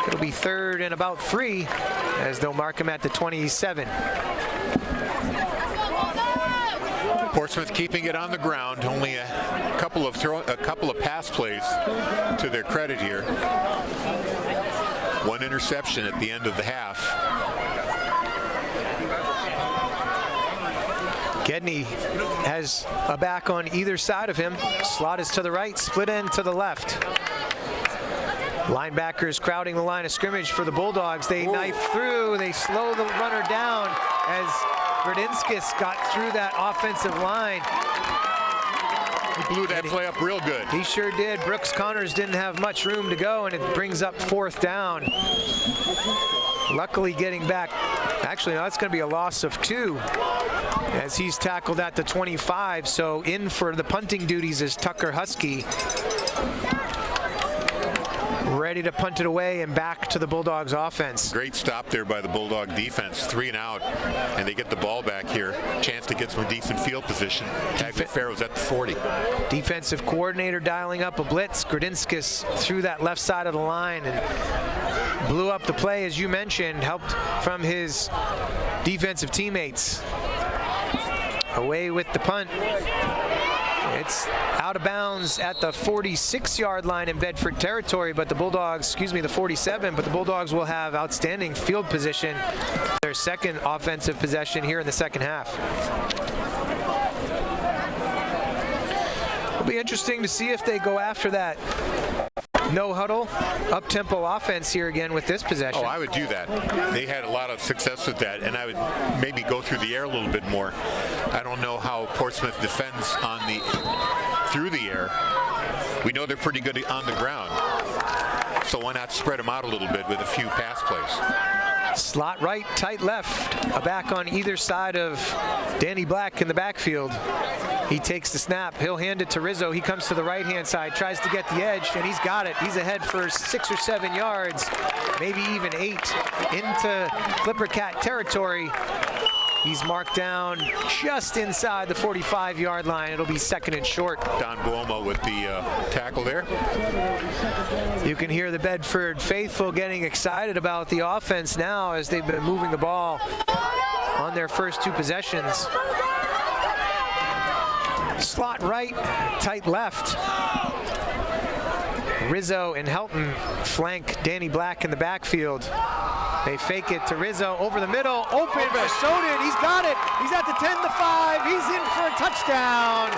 It'll be 3rd and about 3 as they'll mark him at the 27. Portsmouth keeping it on the ground. Only a couple of pass plays to their credit here. 1 interception at the end of the half. Gedney has a back on either side of him. Slot is to the right, split end to the left. Linebackers crowding the line of scrimmage for the Bulldogs. They knife through, they slow the runner down as Gradinskis got through that offensive line. He blew that play up real good. He sure did. Brooks Connors didn't have much room to go, and it brings up 4th down. Luckily getting back. Actually, no, that's going to be a loss of 2 as he's tackled at the 25. So in for the punting duties is Tucker Husky. Ready to punt it away and back to the Bulldogs offense. Great stop there by the Bulldog defense. 3 and out, and they get the ball back here. Chance to get some decent field position. Tagliaferro's at the 40. Defensive coordinator dialing up a blitz. Gradinskis through that left side of the line and blew up the play, as you mentioned, helped from his defensive teammates. Away with the punt. It's out of bounds at the 46-yard line in Bedford territory, but the Bulldogs, the 47, but the Bulldogs will have outstanding field position. Their 2nd offensive possession here in the 2nd half. It'll be interesting to see if they go after that no huddle, up-tempo offense here again with this possession. Oh, I would do that. They had a lot of success with that, and I would maybe go through the air a little bit more. I don't know how Portsmouth defends through the air. We know they're pretty good on the ground. So why not spread them out a little bit with a few pass plays? Slot right, tight left. A back on either side of Danny Black in the backfield. He takes the snap. He'll hand it to Rizzo. He comes to the right-hand side, tries to get the edge, and he's got it. He's ahead for 6 or 7 yards, maybe even 8 into ClipperCat territory. He's marked down just inside the 45-yard line. It'll be 2nd and short. Don Buomo with the tackle there. You can hear the Bedford faithful getting excited about the offense now as they've been moving the ball on their first 2 possessions. Slot right, tight left. Rizzo and Helton flank Danny Black in the backfield. They fake it to Rizzo over the middle, open for Soden. He's got it. He's at the 10-5. He's in for a touchdown.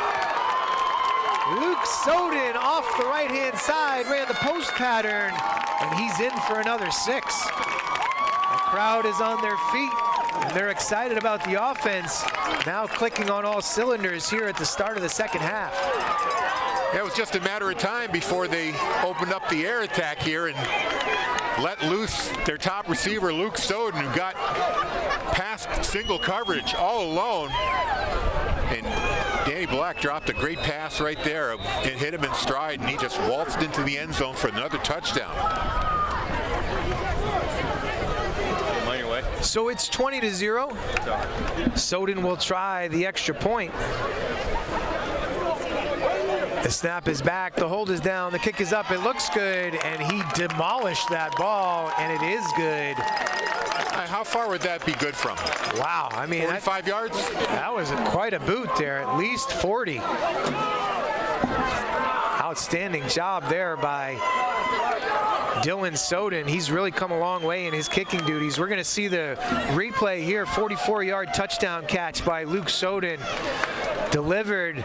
Luke Soden off the right-hand side, ran the post pattern, and he's in for another 6. The crowd is on their feet, and they're excited about the offense. Now clicking on all cylinders here at the start of the 2nd half. Yeah, it was just a matter of time before they opened up the air attack here and let loose their top receiver, Luke Soden, who got past single coverage all alone. And Danny Black dropped a great pass right there. It hit him in stride, and he just waltzed into the end zone for another touchdown. So it's 20-0. Soden will try the extra point. The snap is back, the hold is down, the kick is up, it looks good, and he demolished that ball, and it is good. How far would that be good from? Wow, I mean, 45 yards? That was quite a boot there, at least 40. Outstanding job there by Dylan Soden. He's really come a long way in his kicking duties. We're going to see the replay here, 44-yard touchdown catch by Luke Soden. Delivered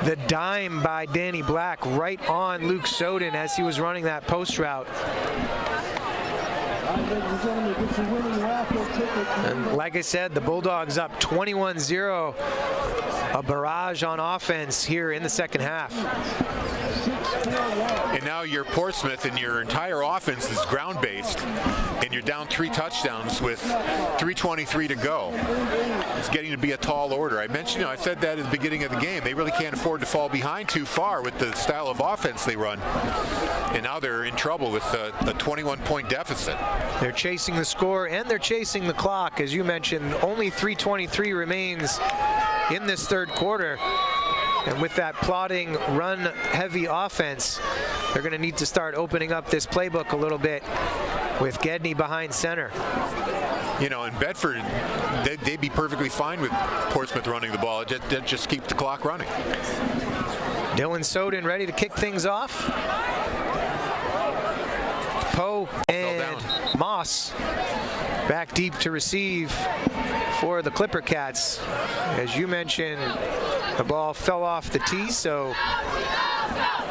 the dime by Danny Black right on Luke Soden as he was running that post route. And like I said, the Bulldogs up 21-0. A a barrage on offense here in the second half. And now you're Portsmouth and your entire offense is ground-based, and you're down 3 touchdowns with 3:23 to go. It's getting to be a tall order. I mentioned, I said that at the beginning of the game. They really can't afford to fall behind too far with the style of offense they run. And now they're in trouble with a 21-point deficit. They're chasing the score and they're chasing the clock. As you mentioned, only 3:23 remains in this third quarter. And with that plodding, run-heavy offense, they're going to need to start opening up this playbook a little bit with Gedney behind center. You know, in Bedford, they'd be perfectly fine with Portsmouth running the ball. Just keep the clock running. Dylan Soden ready to kick things off. Poe and Moss back deep to receive for the ClipperCats. As you mentioned, the ball fell off the tee, so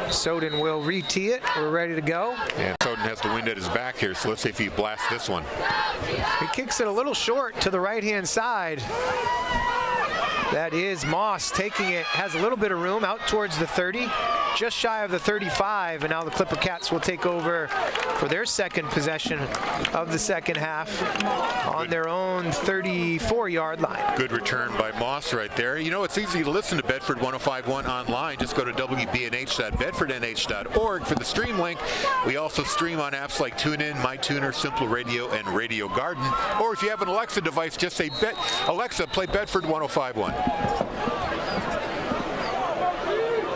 Soden will re-tee it. We're ready to go. And Soden has the wind at his back here, so let's see if he blasts this one. He kicks it a little short to the right-hand side. That is Moss taking it, has a little bit of room out towards the 30, just shy of the 35, and now the ClipperCats will take over for their second possession of the second half on their own 34-yard line. Good return by Moss right there. You know, it's easy to listen to Bedford 105.1 online. Just go to wbnh.bedfordnh.org for the stream link. We also stream on apps like TuneIn, MyTuner, Simple Radio, and Radio Garden. Or if you have an Alexa device, just say, Alexa, play Bedford 105.1.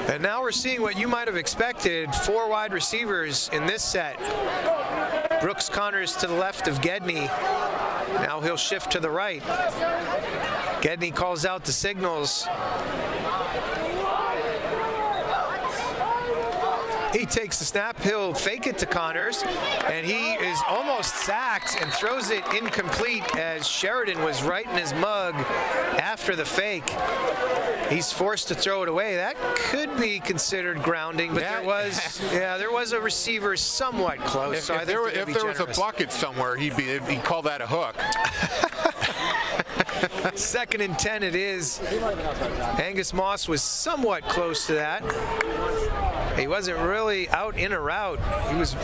And now we're seeing what you might have expected, 4 wide receivers in this set. Brooks Connors to the left of Gedney. Now he'll shift to the right. Gedney calls out the signals. He takes the snap, he'll fake it to Connors, and he is almost sacked and throws it incomplete as Sheridan was right in his mug after the fake. He's forced to throw it away. That could be considered grounding, but there was a receiver somewhat close. If there was a bucket somewhere, he'd call that a hook. 2nd and 10 it is. Angus Moss was somewhat close to that. He wasn't really out in a route.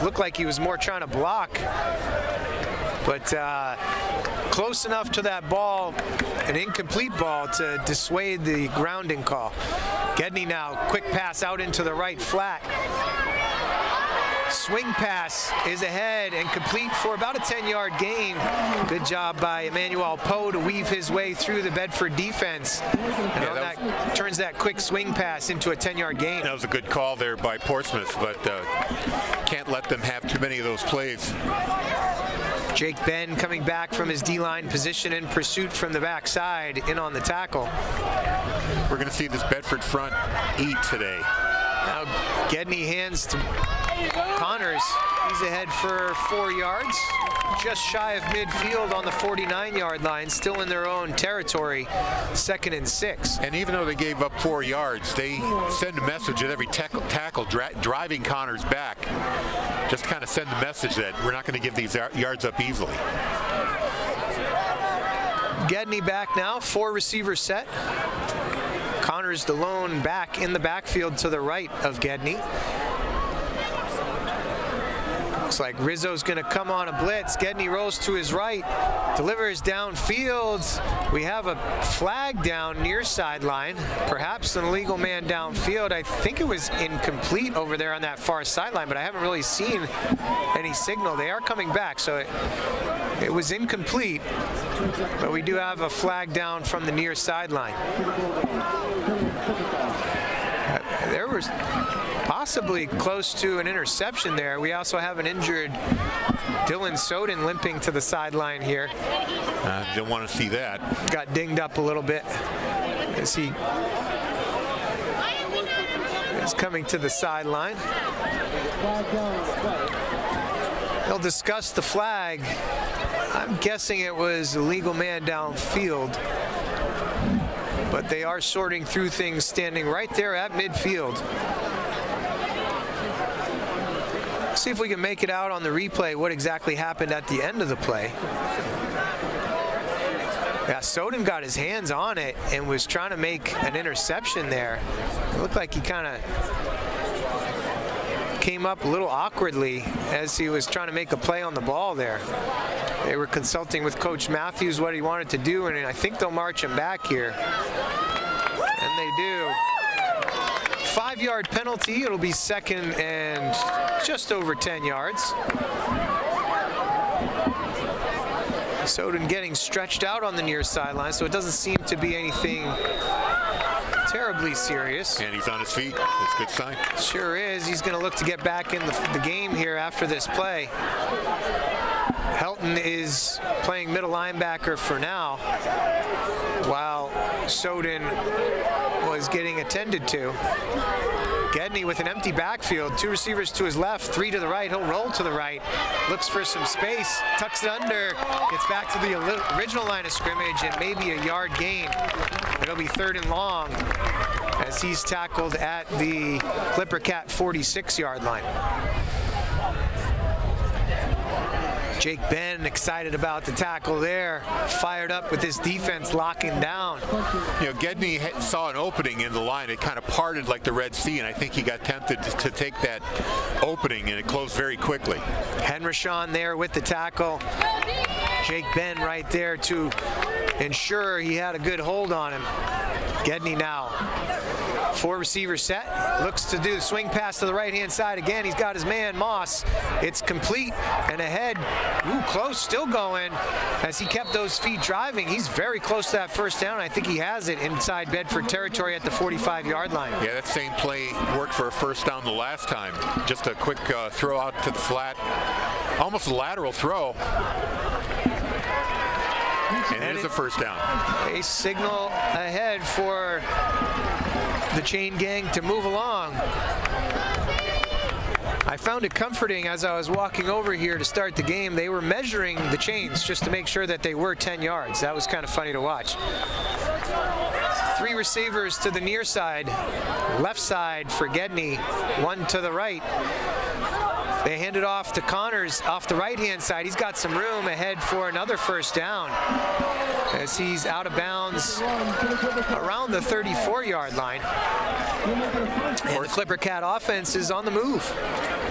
Looked like he was more trying to block. But close enough to that ball, an incomplete ball, to dissuade the grounding call. Gedney now, quick pass out into the right flat. Swing pass is ahead and complete for about a 10-yard gain. Good job by Emmanuel Poe to weave his way through the Bedford defense. And that turns that quick swing pass into a 10-yard gain. That was a good call there by Portsmouth, but can't let them have too many of those plays. Jake Ben coming back from his D-line position in pursuit from the backside, in on the tackle. We're going to see this Bedford front eat today. Now Gedney hands to Connors. He's ahead for 4 yards, just shy of midfield on the 49-yard line, still in their own territory, 2nd and 6. And even though they gave up 4 yards, they send a message at every tackle driving Connors back. Just kind of send the message that we're not going to give these yards up easily. Gedney back now, 4 receiver set. Connors the lone back in the backfield to the right of Gedney. Looks like Rizzo's going to come on a blitz. Gedney rolls to his right, delivers downfield. We have a flag down near sideline, perhaps an illegal man downfield. I think it was incomplete over there on that far sideline, but I haven't really seen any signal. They are coming back, so it was incomplete, but we do have a flag down from the near sideline. There was possibly close to an interception there. We also have an injured Dylan Soden limping to the sideline here. Don't want to see that. Got dinged up a little bit as he is coming to the sideline. They'll discuss the flag. I'm guessing it was a legal man downfield, but they are sorting through things standing right there at midfield. See if we can make it out on the replay what exactly happened at the end of the play. Yeah, Soden got his hands on it and was trying to make an interception there. It looked like he kind of came up a little awkwardly as he was trying to make a play on the ball there. They were consulting with Coach Matthews what he wanted to do, and I think they'll march him back here. And they do. 5-yard penalty. It'll be second and just over 10 yards. Soden getting stretched out on the near sideline, so it doesn't seem to be anything terribly serious. And he's on his feet. That's a good sign. Sure is. He's going to look to get back in the game here after this play. Helton is playing middle linebacker for now, while Soden was getting attended to. Gedney with an empty backfield, 2 receivers to his left, 3 to the right. He'll roll to the right, looks for some space, tucks it under, gets back to the original line of scrimmage, and maybe a yard gain. It'll be 3rd and long as he's tackled at the ClipperCat 46-yard line. Jake Ben excited about the tackle there, fired up with his defense locking down. You know, Gedney saw an opening in the line. It kind of parted like the Red Sea, and I think he got tempted to take that opening, and it closed very quickly. Henrishon there with the tackle. Jake Ben right there to ensure he had a good hold on him. Gedney now. 4 receiver set, looks to do the swing pass to the right-hand side again. He's got his man, Moss. It's complete and ahead. Ooh, close, still going as he kept those feet driving. He's very close to that first down. I think he has it inside Bedford territory at the 45-yard line. Yeah, that same play worked for a first down the last time. Just a quick throw out to the flat, almost a lateral throw. And it is a first down. A signal ahead for the chain gang to move along. I found it comforting as I was walking over here to start the game. They were measuring the chains just to make sure that they were 10 yards. That was kind of funny to watch. 3 receivers to the near side, left side for Gedney, 1 to the right. They hand it off to Connors off the right-hand side. He's got some room ahead for another first down as he's out of bounds around the 34-yard line. And the ClipperCat offense is on the move.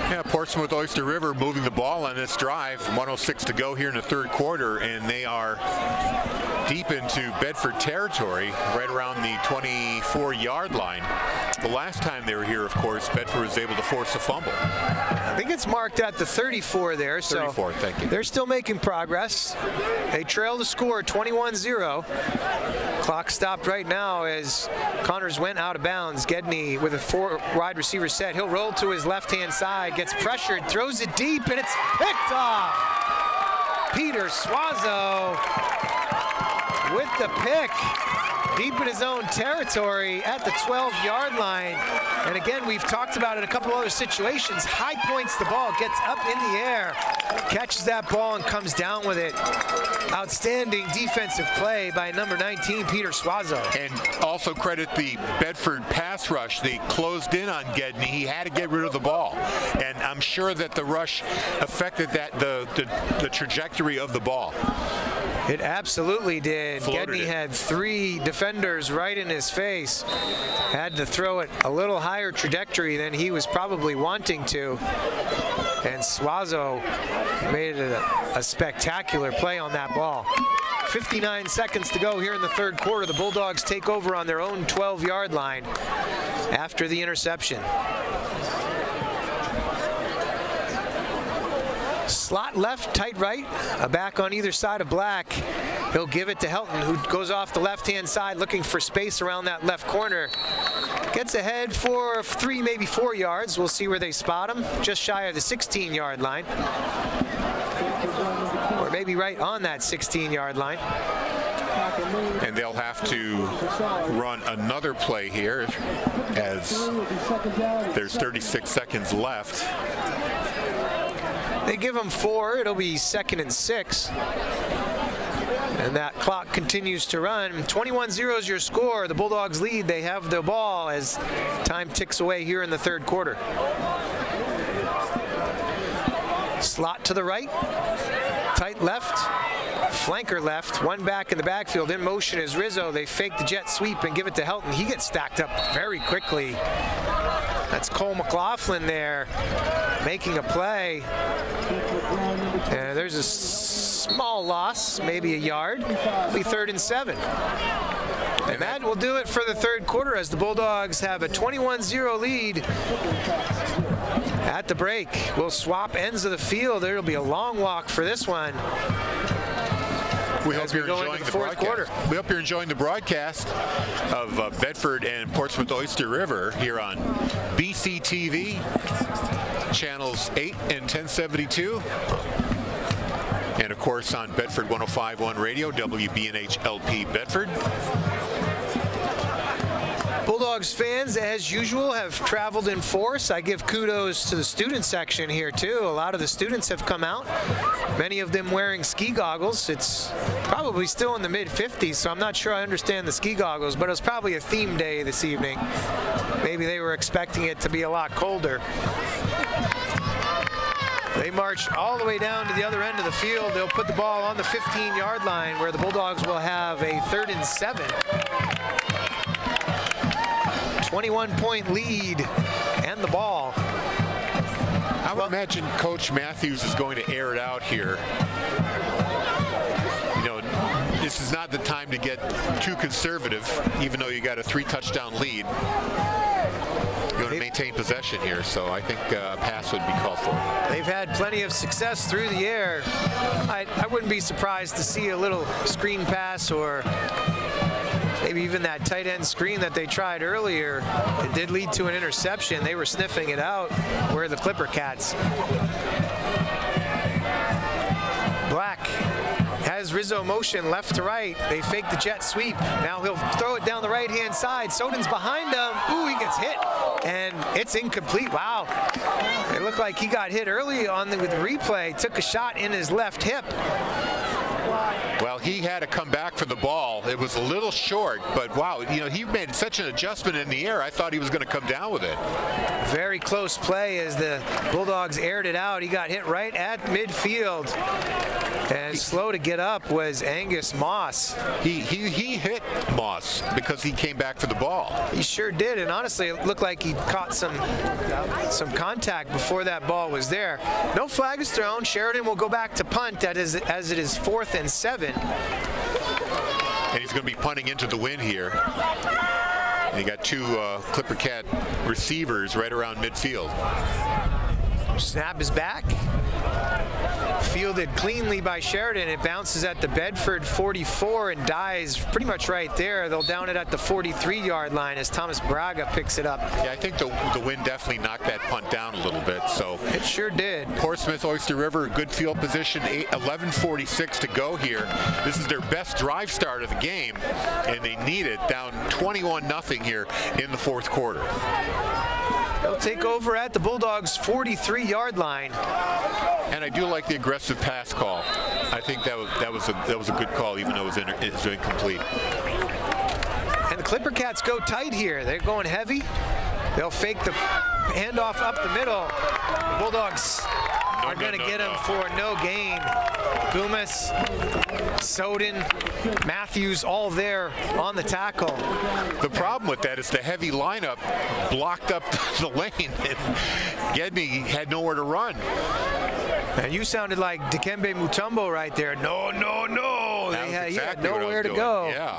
Yeah, Portsmouth-Oyster River moving the ball on this drive. 1:06 to go here in the 3rd quarter, and they are deep into Bedford territory, right around the 24-yard line. The last time they were here, of course, Bedford was able to force a fumble. I think it's marked at the 34 there. 34, so thank you. They're still making progress. They trail the score 21-0. Clock stopped right now as Connors went out of bounds. Gedney with a 4 wide receiver set. He'll roll to his left-hand side, gets pressured, throws it deep, and it's picked off. Peter Suazo with the pick. Deep in his own territory at the 12-yard line. And again, we've talked about it in a couple other situations. High points the ball, gets up in the air, catches that ball and comes down with it. Outstanding defensive play by number 19, Peter Suazo. And also credit the Bedford pass rush. They closed in on Gedney. He had to get rid of the ball. And I'm sure that the rush affected the trajectory of the ball. It absolutely did. Floated Gedney it. had 3 defenders right in his face. Had to throw it a little higher trajectory than he was probably wanting to. And Suazo made it a spectacular play on that ball. 59 seconds to go here in the 3rd quarter. The Bulldogs take over on their own 12-yard line after the interception. Slot left, tight right, a back on either side of Black. He'll give it to Helton, who goes off the left-hand side looking for space around that left corner. Gets ahead for 3, maybe 4 yards. We'll see where they spot him, just shy of the 16-yard line. Or maybe right on that 16-yard line. And they'll have to run another play here as there's 36 seconds left. They give him 4, it'll be 2nd and 6. And that clock continues to run. 21-0 is your score. The Bulldogs lead. They have the ball as time ticks away here in the 3rd quarter. Slot to the right, tight left, flanker left, one back in the backfield. In motion is Rizzo. They fake the jet sweep and give it to Helton. He gets stacked up very quickly. That's Cole McLaughlin there making a play. And there's a small loss, maybe a yard. It'll be 3rd and 7. And that will do it for the third quarter as the Bulldogs have a 21-0 lead. At the break, we'll swap ends of the field. There'll be a long walk for this one. We hope you're enjoying the broadcast. We hope you're enjoying the broadcast of Bedford and Portsmouth-Oyster River here on BCTV, channels 8 and 1072. And of course on Bedford 105.1 radio, WBNH LP Bedford. Bulldogs fans, as usual, have traveled in force. I give kudos to the student section here, too. A lot of the students have come out, many of them wearing ski goggles. It's probably still in the mid-50s, so I'm not sure I understand the ski goggles, but it was probably a theme day this evening. Maybe they were expecting it to be a lot colder. They march all the way down to the other end of the field. They'll put the ball on the 15-yard line where the Bulldogs will have a 3rd and 7. 21-point lead and the ball. I would imagine Coach Matthews is going to air it out here. You know, this is not the time to get too conservative, even though you got a 3-touchdown lead. You're going to maintain possession here, so I think a pass would be called for. They've had plenty of success through the air. I wouldn't be surprised to see a little screen pass or maybe even that tight end screen that they tried earlier. It did lead to an interception. They were sniffing it out. Where the ClipperCats. Black has Rizzo motion left to right. They fake the jet sweep. Now he'll throw it down the right-hand side. Soden's behind him. Ooh, he gets hit. And it's incomplete. Wow. It looked like he got hit early on with the replay. Took a shot in his left hip. Well, he had to come back for the ball. It was a little short, but wow, you know, he made such an adjustment in the air. I thought he was going to come down with it. Very close play as the Bulldogs aired it out. He got hit right at midfield. And slow to get up was Angus Moss. He hit Moss because he came back for the ball. He sure did, and honestly, it looked like he caught some contact before that ball was there. No flag is thrown. Sheridan will go back to punt as it is 4th and 7. And he's going to be punting into the wind here. And you got two ClipperCat receivers right around midfield. Snap is back. Fielded cleanly by Sheridan. It bounces at the Bedford 44 and dies pretty much right there. They'll down it at the 43-yard line as Thomas Braga picks it up. Yeah, I think the wind definitely knocked that punt down a little bit. So it sure did. Portsmouth-Oyster River, good field position, 11:46 to go here. This is their best drive start of the game, and they need it, down 21-0 here in the fourth quarter. They'll take over at the Bulldogs' 43-yard line. And I do like the aggressive pass call. I think that was a good call, even though it was incomplete. And the ClipperCats go tight here. They're going heavy. They'll fake the handoff up the middle. The Bulldogs are going to get him for no gain. Gumas, Soden, Matthews, all there on the tackle. The problem with that is the heavy lineup blocked up the lane, and Gedney had nowhere to run. And you sounded like Dikembe Mutombo right there. No, no, no. He had nowhere to go. Yeah.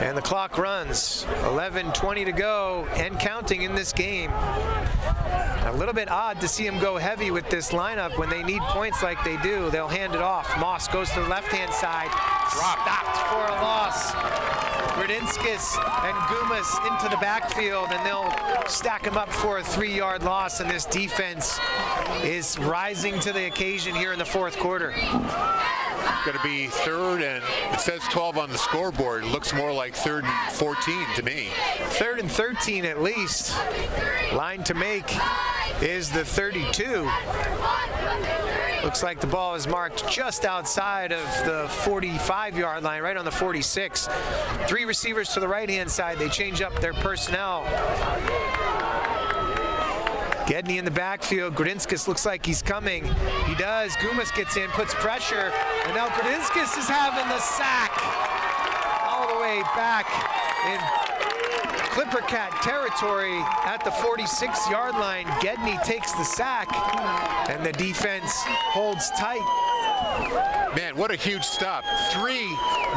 And the clock runs. 11:20 to go and counting in this game. A little bit odd to see him go heavy with this lineup when they need points like they do. They'll hand it off. Moss goes to the left-hand side. Stopped for a loss. Gradinskis and Gumas into the backfield, and they'll stack him up for a 3-yard loss, and this defense is rising to the occasion here in the fourth quarter. Going to be 3rd, and it says 12 on the scoreboard. It looks more like 3rd and 14 to me. 3rd and 13 at least. Line to make is the 32. Looks like the ball is marked just outside of the 45-yard line, right on the 46. 3 receivers to the right-hand side. They change up their personnel. Gedney in the backfield. Grodinskis looks like he's coming. He does. Gumas gets in, puts pressure, and now Grodinskis is having the sack all the way back in ClipperCat territory at the 46-yard line. Gedney takes the sack, and the defense holds tight. Man, what a huge stop. 3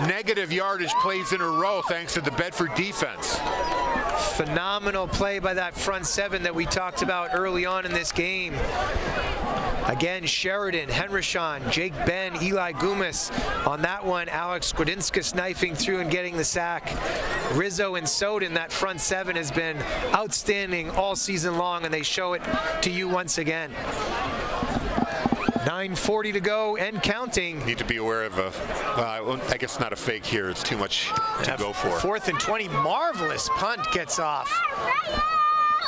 negative yardage plays in a row thanks to the Bedford defense. Phenomenal play by that front seven that we talked about early on in this game. Again, Sheridan, Henrishon, Jake Ben, Eli Gumas. On that one, Alex Grodinskis knifing through and getting the sack. Rizzo and Soden, that front seven has been outstanding all season long, and they show it to you once again. 9:40 to go and counting. Need to be aware of I guess not a fake here. It's too much to go for. 4th and 20, marvelous punt gets off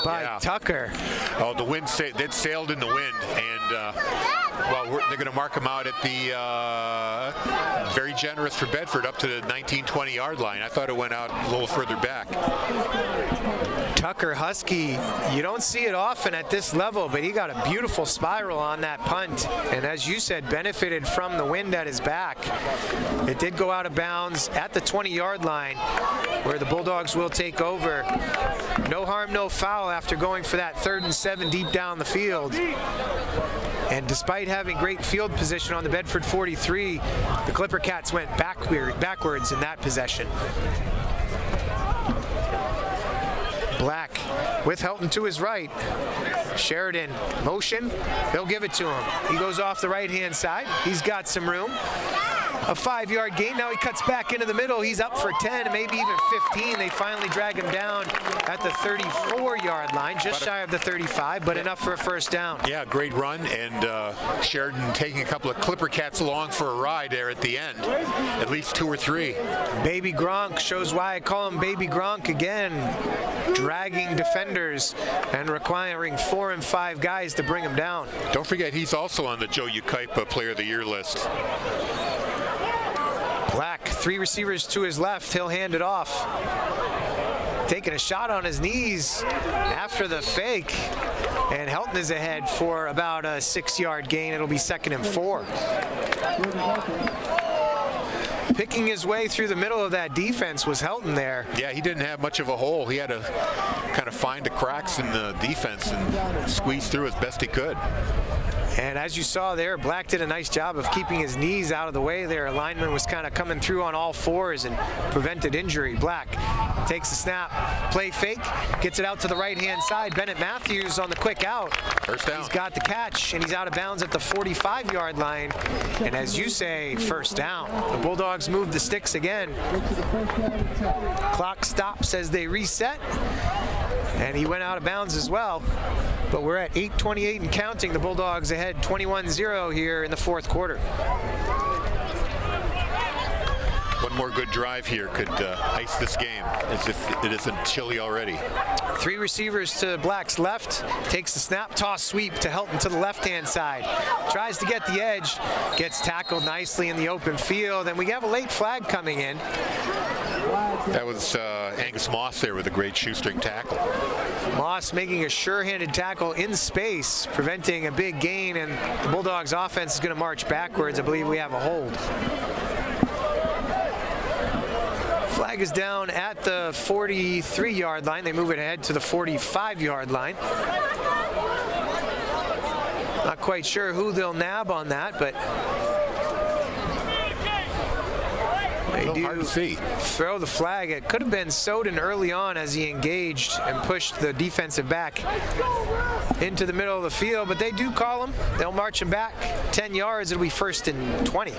by Tucker. Oh, the wind, that sailed in the wind, and they're going to mark him out at the very generous for Bedford up to the 19-20 yard line. I thought it went out a little further back. Tucker Husky, you don't see it often at this level, but he got a beautiful spiral on that punt, and as you said, benefited from the wind at his back. It did go out of bounds at the 20-yard line, where the Bulldogs will take over. No harm, no foul after going for that 3rd and 7 deep down the field. And despite having great field position on the Bedford 43, the ClipperCats went backwards in that possession. Black with Helton to his right. Sheridan, motion, they'll give it to him. He goes off the right-hand side. He's got some room. A 5-yard gain. Now he cuts back into the middle. He's up for 10, maybe even 15. They finally drag him down at the 34-yard line, just shy of the 35, but enough for a first down. Yeah, great run, and Sheridan taking a couple of ClipperCats along for a ride there at the end, at least 2 or 3. Baby Gronk shows why I call him Baby Gronk again, dragging defenders and requiring 4 and 5 guys to bring him down. Don't forget, he's also on the Joe Ukaipa Player of the Year list. Black, 3 receivers to his left. He'll hand it off. Taking a shot on his knees after the fake. And Helton is ahead for about a 6-yard gain. It'll be 2nd and 4. Picking his way through the middle of that defense was Helton there. Yeah, he didn't have much of a hole. He had to kind of find the cracks in the defense and squeeze through as best he could. And as you saw there, Black did a nice job of keeping his knees out of the way there. Lineman was kind of coming through on all 4s and prevented injury. Black takes the snap, play fake, gets it out to the right-hand side. Bennett Matthews on the quick out. First down. He's got the catch, and he's out of bounds at the 45-yard line. And as you say, first down. The Bulldogs move the sticks again. Clock stops as they reset. And he went out of bounds as well. But we're at 8:28 and counting. The Bulldogs ahead 21-0 here in the 4th quarter. One more good drive here could ice this game, as if it isn't chilly already. 3 receivers to Black's left. Takes the snap, toss, sweep to Helton to the left-hand side. Tries to get the edge. Gets tackled nicely in the open field. And we have a late flag coming in. That was Angus Moss there with a great shoestring tackle. Moss making a sure-handed tackle in space, preventing a big gain, and the Bulldogs offense is going to march backwards. I believe we have a hold. Flag is down at the 43-yard line. They move it ahead to the 45-yard line. Not quite sure who they'll nab on that, but they do throw the flag. It could have been Soden early on as he engaged and pushed the defensive back into the middle of the field, but they do call him. They'll march him back 10 yards. It'll be 1st and 20.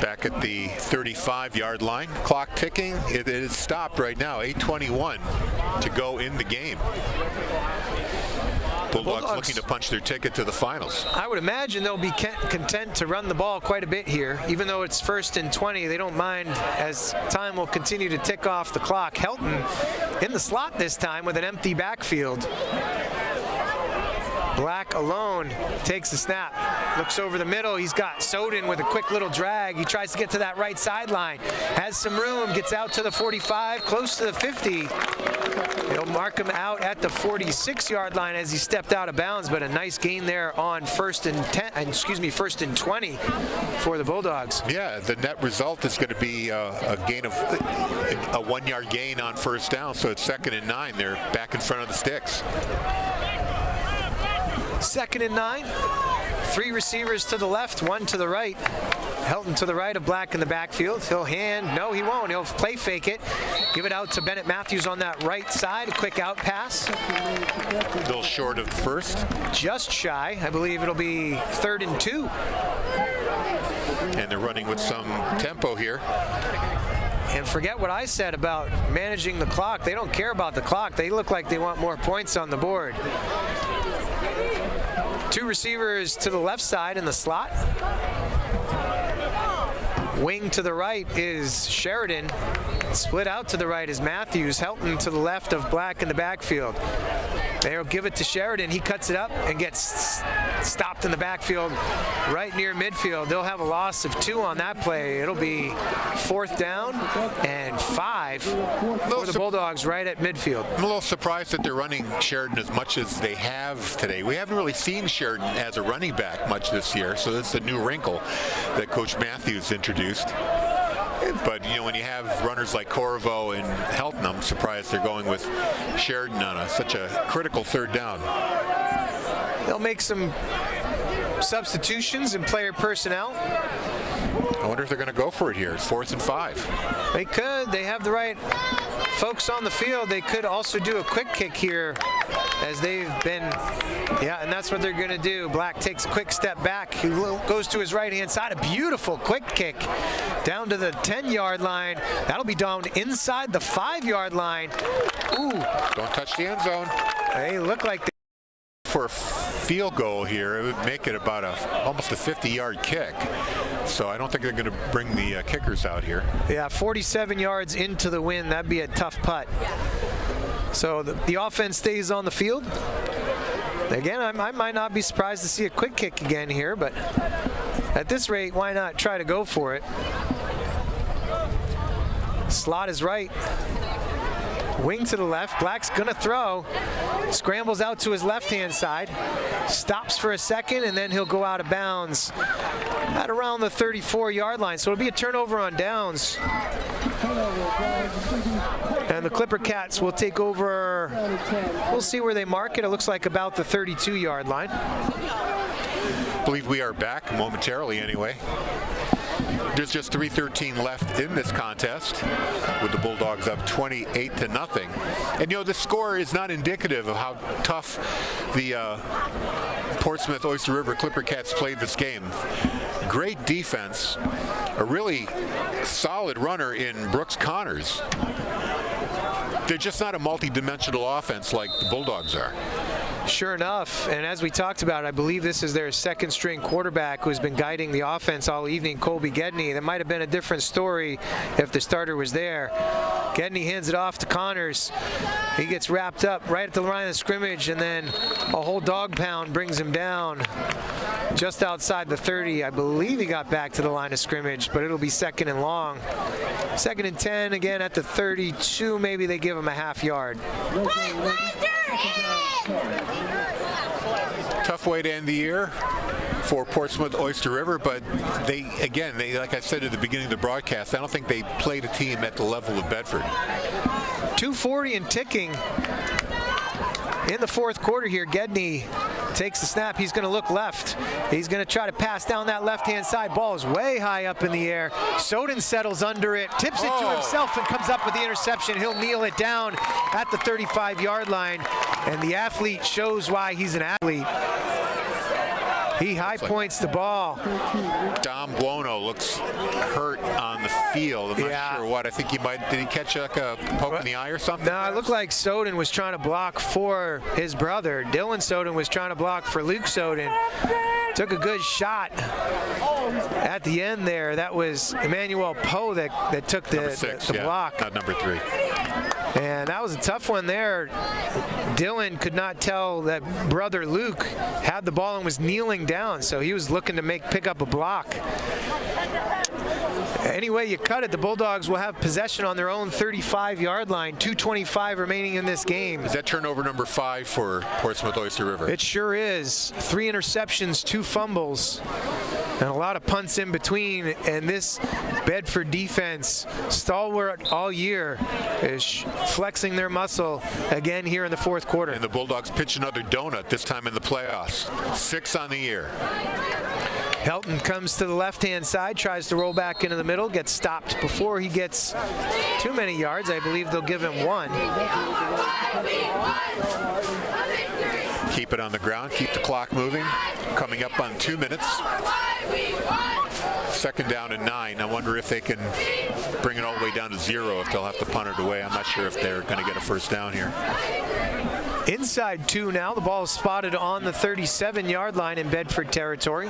Back at the 35-yard line. Clock ticking. It is stopped right now. 8:21 to go in the game. Bulldogs looking to punch their ticket to the finals. I would imagine they'll be content to run the ball quite a bit here. Even though it's 1st and 20, they don't mind as time will continue to tick off the clock. Helton in the slot this time with an empty backfield. Black alone takes the snap. Looks over the middle. He's got Soden with a quick little drag. He tries to get to that right sideline. Has some room. Gets out to the 45, close to the 50. He'll mark him out at the 46-yard line as he stepped out of bounds, but a nice gain there on first and 20 for the Bulldogs. Yeah, the net result is going to be a gain of a 1-yard gain on first down, so it's 2nd and 9. They're back in front of the sticks. 2nd and 9. 3 receivers to the left, 1 to the right. Helton to the right of Black in the backfield. He'll hand, no he won't, he'll play fake it. Give it out to Bennett Matthews on that right side, a quick out pass. A little short of first. Just shy, I believe it'll be 3rd and 2. And they're running with some tempo here. And forget what I said about managing the clock. They don't care about the clock. They look like they want more points on the board. 2 receivers to the left side in the slot. Wing to the right is Sheridan. Split out to the right is Matthews. Helton to the left of Black in the backfield. They'll give it to Sheridan. He cuts it up and gets stopped in the backfield right near midfield. They'll have a loss of 2 on that play. It'll be 4th down and 5 for the Bulldogs right at midfield. I'm a little surprised that they're running Sheridan as much as they have today. We haven't really seen Sheridan as a running back much this year, so that's a new wrinkle that Coach Matthews introduced. But, you know, when you have runners like Corvo and Helton, I'm surprised they're going with Sheridan on such a critical 3rd down. They'll make some substitutions in player personnel. I wonder if they're going to go for it here. It's 4th and 5. They could. They have the right folks on the field. They could also do a quick kick here as they've been, yeah, and that's what they're going to do. Black takes a quick step back. He goes to his right-hand side. A beautiful quick kick down to the 10-yard line. That'll be down inside the 5-yard line. Ooh. Don't touch the end zone. They look like they for a field goal here, it would make it about almost a 50-yard kick. So I don't think they're going to bring the kickers out here. Yeah, 47 yards into the wind. That'd be a tough putt. So the offense stays on the field. Again, I might not be surprised to see a quick kick again here, but at this rate, why not try to go for it? Slot is right. Wing to the left. Black's gonna throw. Scrambles out to his left-hand side. Stops for a second, and then he'll go out of bounds at around the 34-yard line. So it'll be a turnover on downs. And the ClipperCats will take over. We'll see where they mark it. It looks like about the 32-yard line. I believe we are back momentarily anyway. There's just 3:13 left in this contest, with the Bulldogs up 28-0. And, you know, the score is not indicative of how tough the Portsmouth-Oyster River ClipperCats played this game. Great defense, a really solid runner in Brooks Connors. They're just not a multi-dimensional offense like the Bulldogs are. Sure enough, and as we talked about, I believe this is their 2nd-string quarterback who's been guiding the offense all evening, Colby Gedney. That might have been a different story if the starter was there. Gedney hands it off to Connors. He gets wrapped up right at the line of scrimmage, and then a whole dog pound brings him down just outside the 30. I believe he got back to the line of scrimmage, but it'll be 2nd and long. 2nd and 10, again at the 32. Maybe they give him a half yard. Tough way to end the year for Portsmouth-Oyster River, but they, like I said at the beginning of the broadcast, I don't think they played a team at the level of Bedford. 2:40 and ticking in the 4th quarter here. Gedney takes the snap. He's going to look left. He's going to try to pass down that left-hand side. Ball is way high up in the air. Soden settles under it, tips it to himself, and comes up with the interception. He'll kneel it down at the 35-yard line, and the athlete shows why he's an athlete. He high points the ball. Dom Buono looks hurt on the field. I'm not sure what. I think he might. Did he catch like a poke in the eye or something? No, it looked like Soden was trying to block for his brother. Dylan Soden was trying to block for Luke Soden. Took a good shot at the end there. That was Emmanuel Poe that took the Number 6, block. Not number 3. And that was a tough one there. Dylan could not tell that brother Luke had the ball and was kneeling down, so he was looking to pick up a block. Any way you cut it, the Bulldogs will have possession on their own 35-yard line, 2:25 remaining in this game. Is that turnover number 5 for Portsmouth-Oyster River? It sure is. 3 interceptions, 2 fumbles, and a lot of punts in between. And this Bedford defense, stalwart all year, is flexing their muscle again here in the fourth quarter. And the Bulldogs pitch another donut, this time in the playoffs. 6 on the year. Helton comes to the left-hand side, tries to roll back into the middle, gets stopped before he gets too many yards. I believe they'll give him 1. Keep it on the ground, keep the clock moving. Coming up on 2 minutes. 2nd down and 9. I wonder if they can bring it all the way down to 0, if they'll have to punt it away. I'm not sure if they're going to get a first down here. Inside 2 now. The ball is spotted on the 37-yard line in Bedford territory.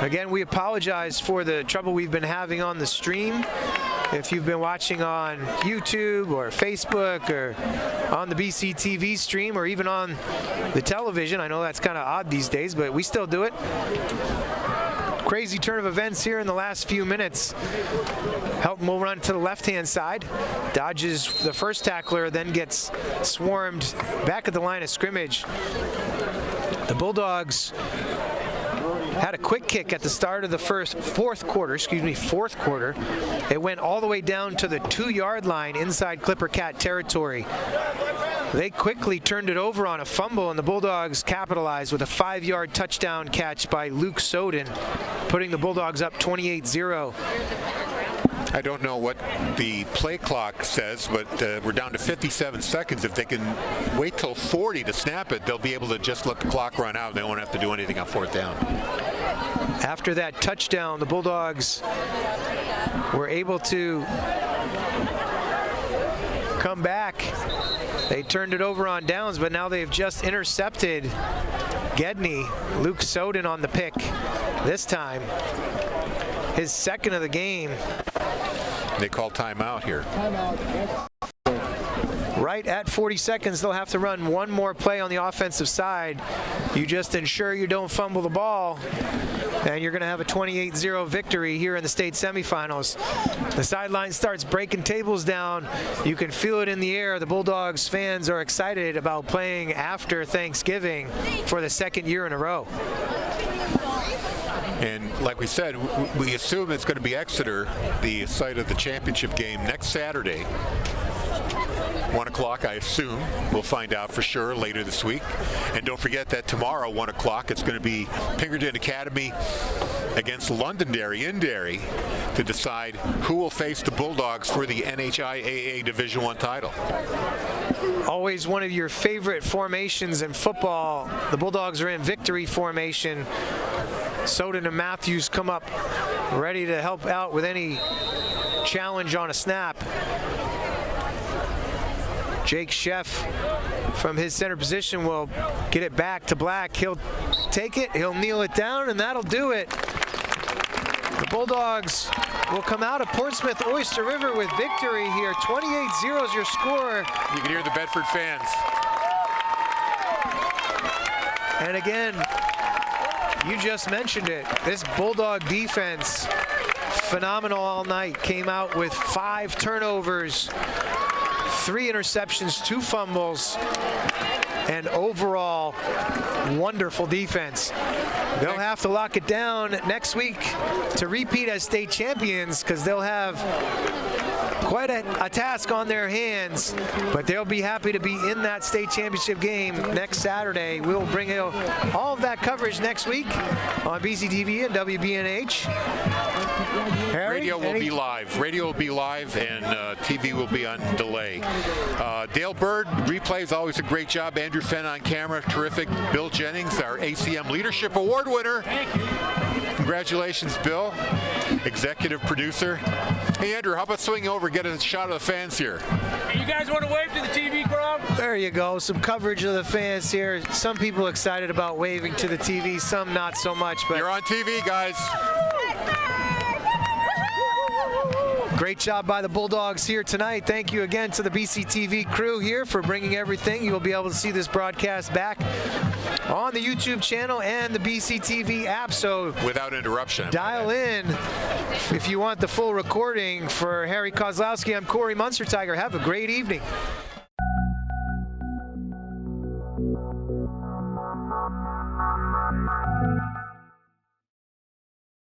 Again, we apologize for the trouble we've been having on the stream. If you've been watching on YouTube or Facebook or on the BC TV stream or even on the television, I know that's kind of odd these days, but we still do it. Crazy turn of events here in the last few minutes. Helton will run to the left-hand side, dodges the first tackler, then gets swarmed back at the line of scrimmage. The Bulldogs had a quick kick at the start of the fourth quarter. It went all the way down to the 2-yard line inside ClipperCat territory. They quickly turned it over on a fumble, and the Bulldogs capitalized with a 5-yard touchdown catch by Luke Soden, putting the Bulldogs up 28-0. I don't know what the play clock says, but we're down to 57 seconds. If they can wait till 40 to snap it, they'll be able to just let the clock run out. They won't have to do anything on 4th down. After that touchdown, the Bulldogs were able to come back. They turned it over on downs, but now they've just intercepted Gedney. Luke Soden on the pick this time. His 2nd of the game. They call timeout here. Right at 40 seconds, they'll have to run one more play on the offensive side. You just ensure you don't fumble the ball, and you're going to have a 28-0 victory here in the state semifinals. The sideline starts breaking tables down. You can feel it in the air. The Bulldogs fans are excited about playing after Thanksgiving for the 2nd year in a row. And like we said, we assume it's going to be Exeter, the site of the championship game, next Saturday. 1 o'clock, I assume. We'll find out for sure later this week. And don't forget that tomorrow, 1 o'clock, it's going to be Pinkerton Academy against Londonderry in Derry to decide who will face the Bulldogs for the NHIAA Division I title. Always one of your favorite formations in football. The Bulldogs are in victory formation. Soden and Matthews come up ready to help out with any challenge on a snap. Jake Sheff from his center position will get it back to Black. He'll take it, he'll kneel it down, and that'll do it. The Bulldogs will come out of Portsmouth-Oyster River with victory here. 28-0 is your score. You can hear the Bedford fans. And again, you just mentioned it. This Bulldog defense, phenomenal all night. Came out with 5 turnovers, 3 interceptions, 2 fumbles, and overall wonderful defense. They'll have to lock it down next week to repeat as state champions, because they'll have quite a task on their hands, but they'll be happy to be in that state championship game next Saturday. We'll bring all of that coverage next week on BCTV and WBNH. Harry, Radio will be live. Radio will be live, and TV will be on delay. Dale Bird, replay is always a great job. Andrew Fenn on camera, terrific. Bill Jennings, our ACM Leadership Award winner. Thank you. Congratulations, Bill, executive producer. Hey, Andrew, how about swing over and get a shot of the fans here? Hey, you guys want to wave to the TV crowd? There you go. Some coverage of the fans here. Some people excited about waving to the TV, some not so much. But you're on TV, guys. Great job by the Bulldogs here tonight. Thank you again to the BCTV crew here for bringing everything. You will be able to see this broadcast back on the YouTube channel and the BCTV app. So without interruption. Dial in if you want the full recording. For Harry Kozlowski, I'm Corey Munster-Tiger. Have a great evening.